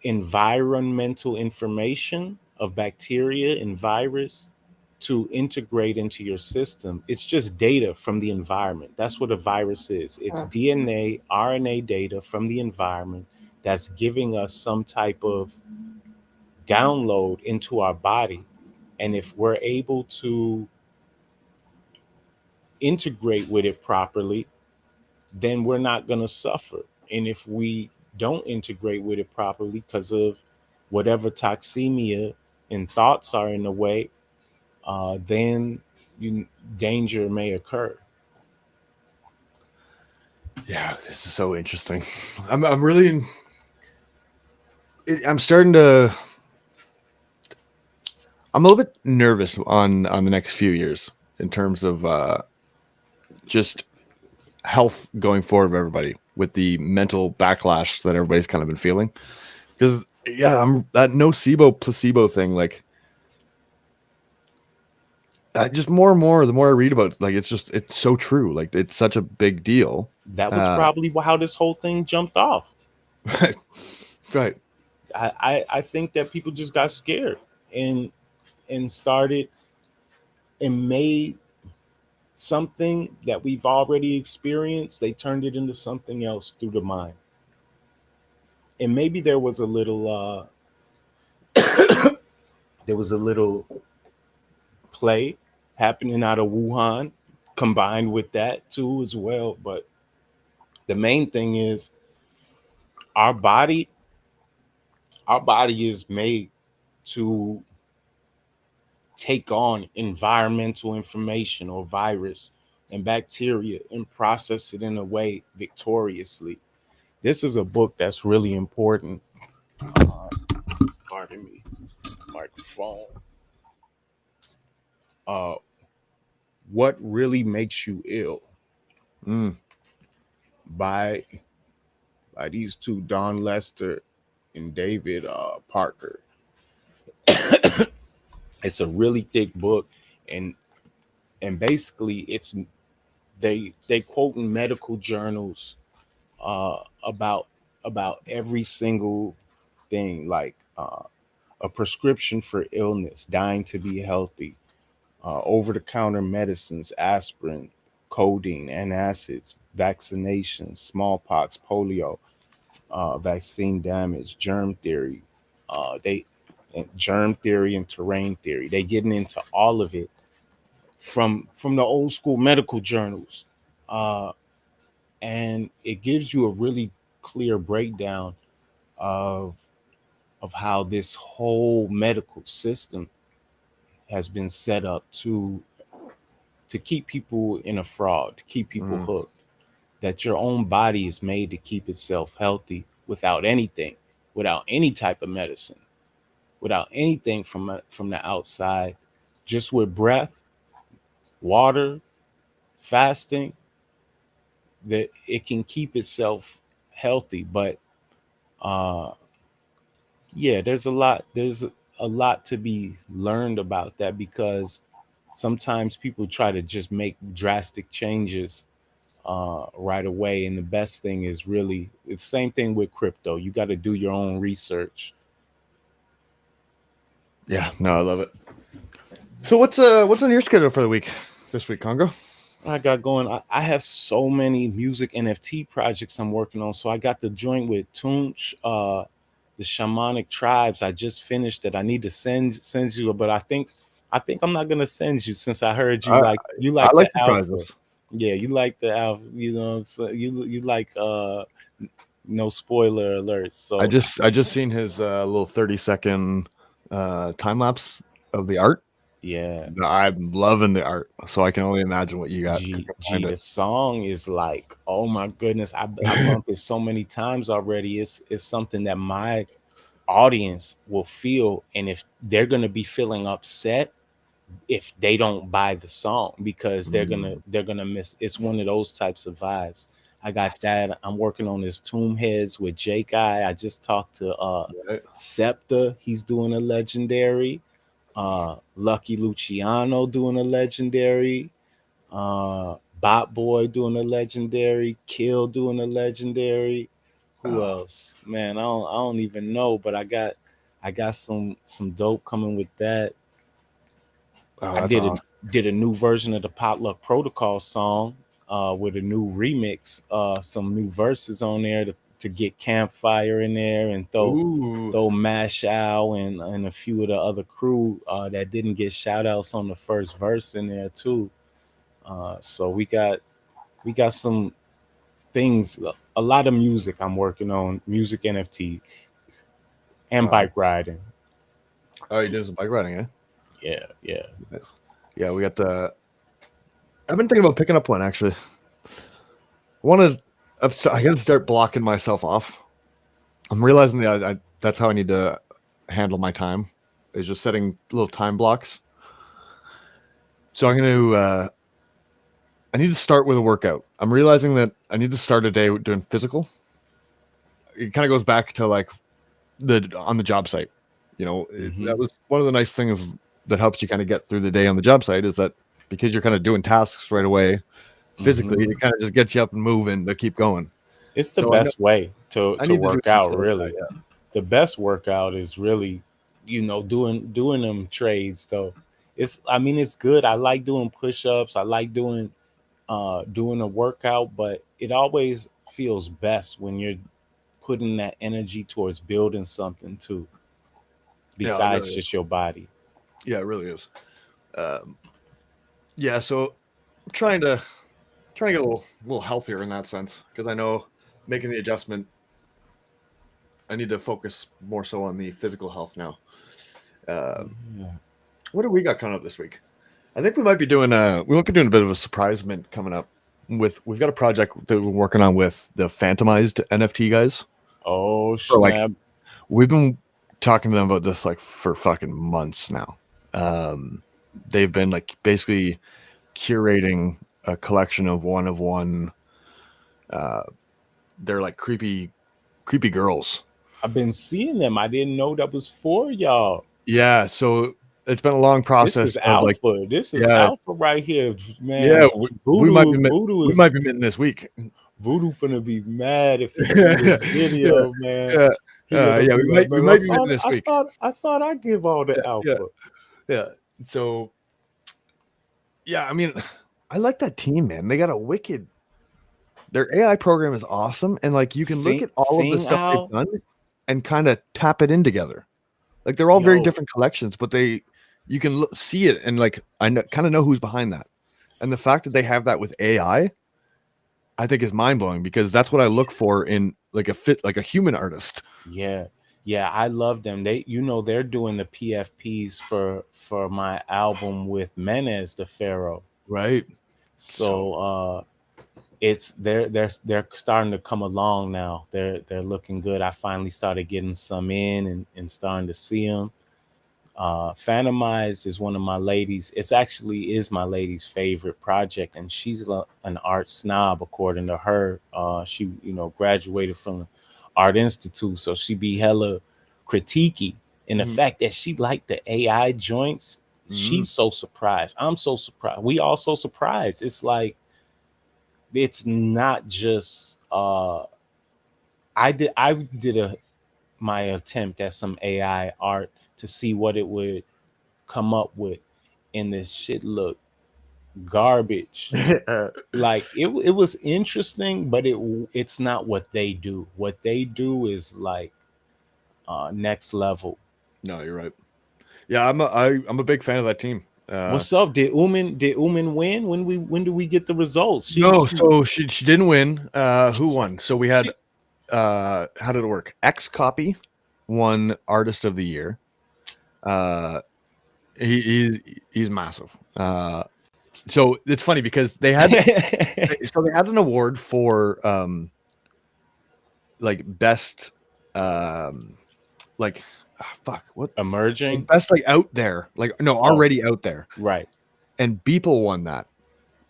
environmental information of bacteria and virus to integrate into your system? It's just data from the environment. That's what a virus is. It's DNA, RNA data from the environment that's giving us some type of download into our body. And if we're able to integrate with it properly, then we're not going to suffer. And if we don't integrate with it properly because of whatever toxemia and thoughts are in the way, then you, danger may occur. Yeah, this is so interesting. I'm really I'm starting to I'm a little bit nervous on the next few years in terms of just health going forward of everybody with the mental backlash that everybody's kind of been feeling. Because yeah, I'm that nocebo placebo thing. Like, just more and more, the more I read about, like, it's so true. Like, it's such a big deal. That was Uh, probably how this whole thing jumped off. right, right. I think that people just got scared and started and made something that we've already experienced. They turned it into something else through the mind. And maybe there was a little play happening out of Wuhan combined with that too as well. But the main thing is our body, our body is made to take on environmental information or virus and bacteria and process it in a way victoriously. This is a book that's really important. Pardon me, microphone. Uh, what really makes you ill Mm, by these two, Don Lester and David Parker. It's a really thick book, and basically they quote in medical journals about every single thing, like a prescription for illness, dying to be healthy, over the counter medicines, aspirin, codeine, antacids, vaccinations, smallpox, polio, vaccine damage, germ theory. They germ theory and terrain theory. They getting into all of it from the old school medical journals, uh, and it gives you a really clear breakdown of how this whole medical system has been set up to keep people in a fraud, to keep people mm, hooked. That your own body is made to keep itself healthy without anything, without any type of medicine, without anything from the outside, just with breath, water, fasting, that it can keep itself healthy. But uh yeah, there's a lot to be learned about that, because sometimes people try to just make drastic changes right away, and the best thing is really it's the same thing with crypto. You got to do your own research. yeah, no, I love it. So what's on your schedule for the week this week, Congo? I got going. I have so many music NFT projects I'm working on. So I got the joint with Tunch, the shamanic tribes. I just finished it. I need to send you, but I think I'm not gonna send you, since I heard I you I like like the surprises. alpha. Yeah, you like the alpha. You know, so you like no spoiler alerts. So I just seen his little 30-second time lapse of the art. yeah, I'm loving the art, so I can only imagine what you got cooking behind The it. song is like, oh my goodness, I bumped it so many times already. It's something that my audience will feel, and if they're gonna be feeling upset if they don't buy the song, because Mm, they're gonna miss. It's one of those types of vibes. I got that. I'm working on his Tomb Heads with Jake. I just talked to right. Septa. He's doing a legendary. Lucky Luciano doing a legendary. Bot Boy doing a legendary. Kill doing a legendary. Who Oh, else? Man, I don't even know, but I got some dope coming with that. oh, I that's awesome. did a new version of the Potluck Protocol song with a new remix, some new verses on there to get Campfire in there, and Ooh, Mash Out and a few of the other crew that didn't get shout outs on the first verse in there too. So we got some things, a lot of music I'm working on, music NFT and wow. bike riding. Oh, you doing some bike riding, eh? Yeah, yeah. Nice. Yeah, we got the. I've been thinking about picking up one actually. I want to. I got to start blocking myself off. I'm realizing that that's how I need to handle my time. is just setting little time blocks. So I'm going to I need to start with a workout. I'm realizing that I need to start a day doing physical. It kind of goes back to like the on the job site. Hmm. That was one of the nice things that helps you kind of get through the day on the job site is that because you're kind of doing tasks right away physically, Hmm. it kind of just gets you up and moving to keep going. It's the So I know best way I to need to do work out. something like that. Really, the best workout is really, doing them trades though. It's I mean it's good. I like doing push-ups. I like doing a workout, but it always feels best when you're putting that energy towards building something too, Yeah, it besides really is. just your body. Yeah, it really is. Um, yeah, so I'm trying to get a little healthier in that sense because I know making the adjustment, I need to focus more so on the physical health now. Um, Yeah. what do we got coming up this week? I think we might be doing a bit of a surprise mint coming up. We've got a project that we're working on with the Phantomized NFT guys. Oh For like snap! we've been talking to them about this like for fucking months now. Um, they've been like basically curating a collection of one of one. Uh, they're like creepy girls. I've been seeing them. I didn't know that was for y'all. Yeah, so it's been a long This process is of like, alpha. This is yeah, alpha right here, yeah, man. Voodoo, voodoo we is might be minting this week. voodoo finna be mad if he see yeah, this yeah, video, man. yeah, He gonna yeah. be like, We man, might be minting this week. I thought I give all the Yeah, yeah, alpha. yeah. So yeah, I mean, I like that team, man. They got a wicked. Their AI program is awesome, and like you can look at all of the Sing stuff they've Al, done and kind of tap it in together. Like they're all very yo, different collections, but you can see it and like kind of know who's behind that. And the fact that they have that with I think is mind blowing because that's what I look for in like a human artist. yeah, yeah, I love them. They're doing the PFPs for my album with Menez the Pharaoh. Right. So So it's they're starting to come along now. They're looking good. I finally started getting some in and starting to see them. Phantomized is one of my ladies. It's actually is my lady's favorite project, and she's an art snob according to her. She graduated from the Art Institute, so she be hella critiquey. And the mhm, fact that she liked the AI joints, mhm. she's so surprised. I'm so surprised. We all so surprised. It's like it's not just I did a my attempt at some AI art to see what it would come up with, and this shit look garbage. Like it was interesting, but it's not what they do. What they do is like next level. No, you're right. Yeah, I'm a big fan of that team. What's up? Did Uman win? When do we get the results? No, so she didn't win. Who won? So we had She how did it work? X Copy won Artist of the Year. Uh, he's massive. So it's funny because they had an award for like best um like fuck what like emerging. best like out there like no Oh, already out there, right. and Beeple won that.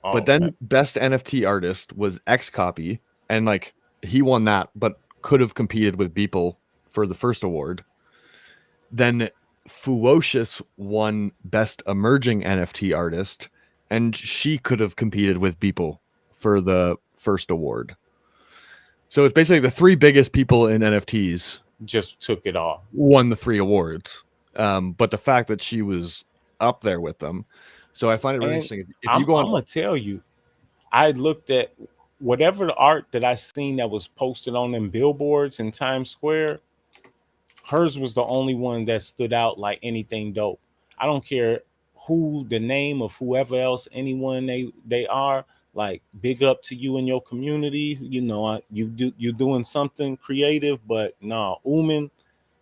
But Oh, okay. then best NFT artist was X Copy, and like he won that, but could have competed with Beeple for the first award. Then Fuocious won best emerging NFT artist, and she could have competed with Beeple for the first award. So it's basically the three biggest people in NFTs Just took it all. won the three awards. But the fact that she was up there with them, so I find it really And interesting. If you I'm go on, I'm gonna tell you, I looked at whatever the art that I seen that was posted on them billboards in Times Square. Hers was the only one that stood out like anything dope. I don't care who the name of whoever else, anyone they are. Like big up to you and your community. You doing something creative, but no, Uman,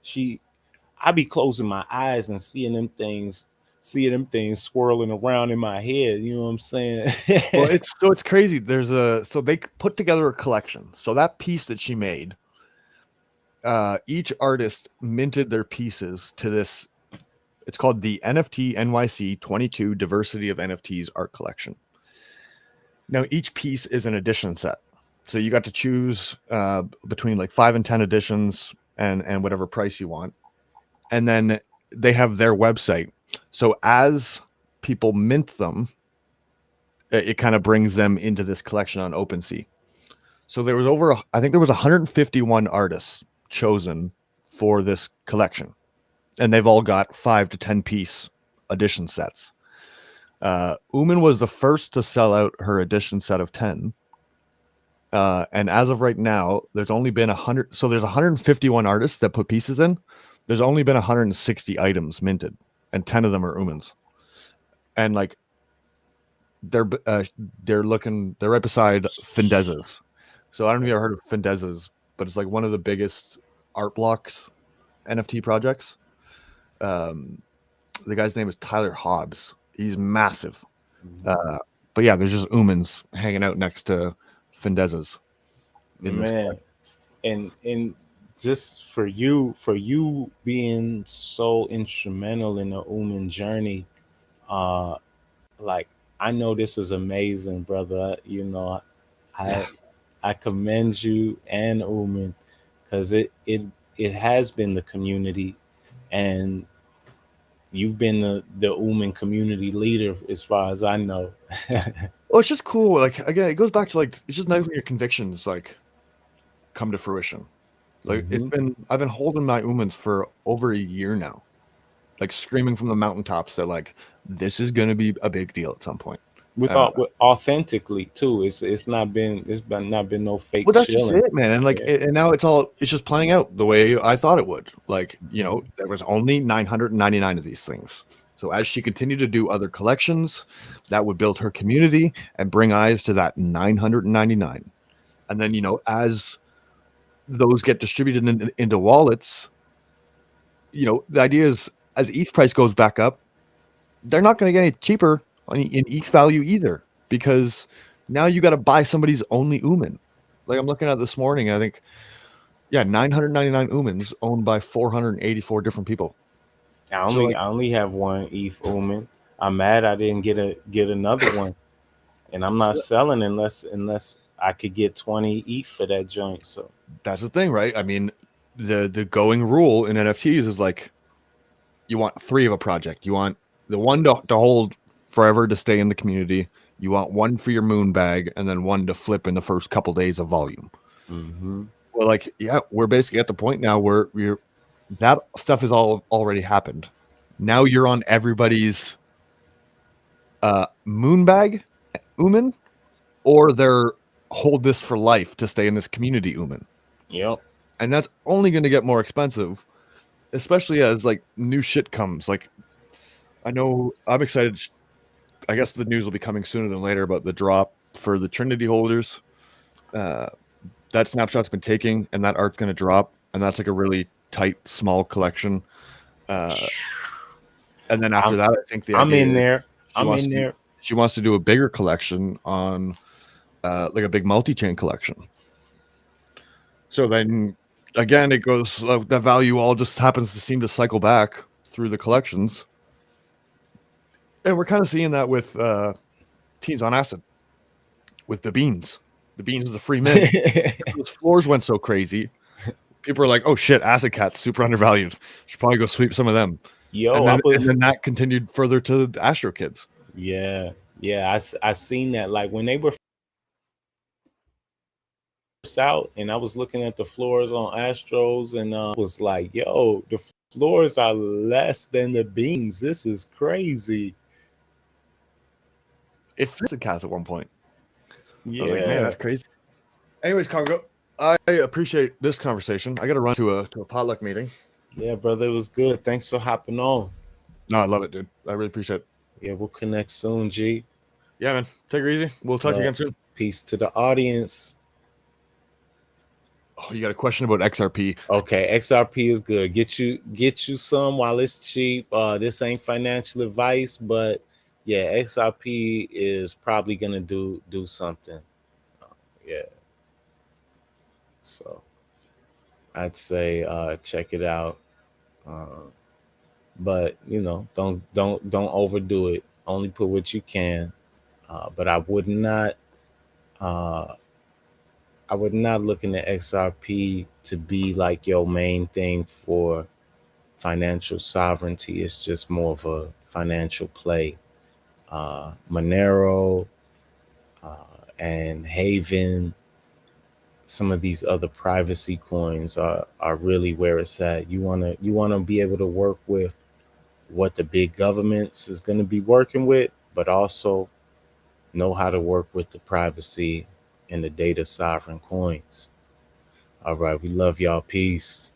she I be closing my eyes and seeing them things swirling around in my head. You know what I'm saying? well, it's crazy. So they put together a collection. So that piece that she made, each artist minted their pieces to this It's called the NFT NYC 22 Diversity of NFTs Art Collection. Now, each piece is an edition set. So you got to choose between like 5 and 10 editions and whatever price you want. And then they have their website. So as people mint them, it kind of brings them into this collection on OpenSea. So there was I think there was 151 artists chosen for this collection, and they've all got 5 to 10 piece edition sets. Uman was the first to sell out her edition set of 10. And as of right now, there's only been 100. So there's 151 artists that put pieces in. There's only been 160 items minted, and 10 of them are Uman's. And like they're right beside Findez's. So I don't know if you ever heard of Findez's, but it's like one of the biggest art blocks NFT projects. The guy's name is Tyler Hobbs. He's massive. But yeah, there's just Uman's hanging out next to Findez's. Man, and just for you being so instrumental in the Uman journey, uh like I know this is amazing, brother. You know, Yeah. I I commend you and Uman because it has been the community, and you've been the Uman community leader as far as I know. Well, it's just cool. Like again, it goes back to like it's just nice when your convictions like come to fruition. Like Hmm. I've been holding my Umans for over a year now, like screaming from the mountaintops that like this is going to be a big deal at some point. Uh, With authentically too. It's been not been no fake well, that's just chilling. it, man. And like, Yeah. and now it's just playing out the way I thought it would. Like, there was only 999 of these things. So as she continued to do other collections, that would build her community and bring eyes to that 999. And then, as those get distributed into wallets, the idea is as ETH price goes back up, they're not going to get any cheaper in ETH value either, because now you got to buy somebody's only Uman. Like I'm looking at this morning, I think, yeah, 999 Umans owned by 484 different people. I So only like, I only have one ETH Uman. I'm mad I didn't get another one, and I'm not selling unless I could get 20 ETH for that joint. So that's the thing, right? I mean, the going rule in NFTs is like you want 3 of a project. You want the one to hold forever to stay in the community. You want one for your moon bag, and then one to flip in the first couple days of volume. hmm. Well, like, yeah, we're basically at the point now where that stuff has all already happened. Now you're on everybody's moon bag, Uman, or they're hold this for life to stay in this community, Uman. Yep. And that's only going to get more expensive, especially as like new shit comes. Like, I know I'm excited. I guess the news will be coming sooner than later about the drop for the Trinity holders. Uh, that snapshot's been taking, and that art's going to drop, and that's like a really tight, small collection. Uh, and then after I'm that, I think the I'm idea in is there. she I'm wants in to there. she wants to do a bigger collection on like a big multi-chain collection. So then again, it goes that value all just happens to seem to cycle back through the collections, and we're kind of seeing that with Teens on Acid with the beans. The beans is a free mint. Those floors went so crazy. People are like, "Oh shit, Acid Cat's super undervalued. Should probably go sweep some of them." Yo, And I then was that continued further to the Astro Kids. yeah, yeah. I seen that like when they were first out, and I was looking at the floors on Astros, and was like, yo, the floors are less than the beans. This is crazy. It fits Acid Cats at one point. I was like, "Man, Yeah, that's crazy." Anyways, Congo, I appreciate this conversation. I got to run to a potluck meeting. yeah, brother. It was good. Thanks for hopping on. No, I love it, dude. I really appreciate it. Yeah, we'll connect soon, G. Yeah, man. Take it easy. We'll talk to you But again soon. peace to the audience. Oh, you got a question about XRP? Okay, XRP is good. Get you some while it's cheap. This ain't financial advice, but yeah, XRP is probably gonna do something. Yeah, so I'd say check it out. Uh, but don't overdo it. Only put what you can. But uh, I would not look into XRP to be like your main thing for financial sovereignty. It's just more of a financial play. Monero and Haven, some of these other privacy coins are really where it's at. You wanna be able to work with what the big governments is gonna be working with, but also know how to work with the privacy and the data sovereign coins. All right, we love y'all. Peace.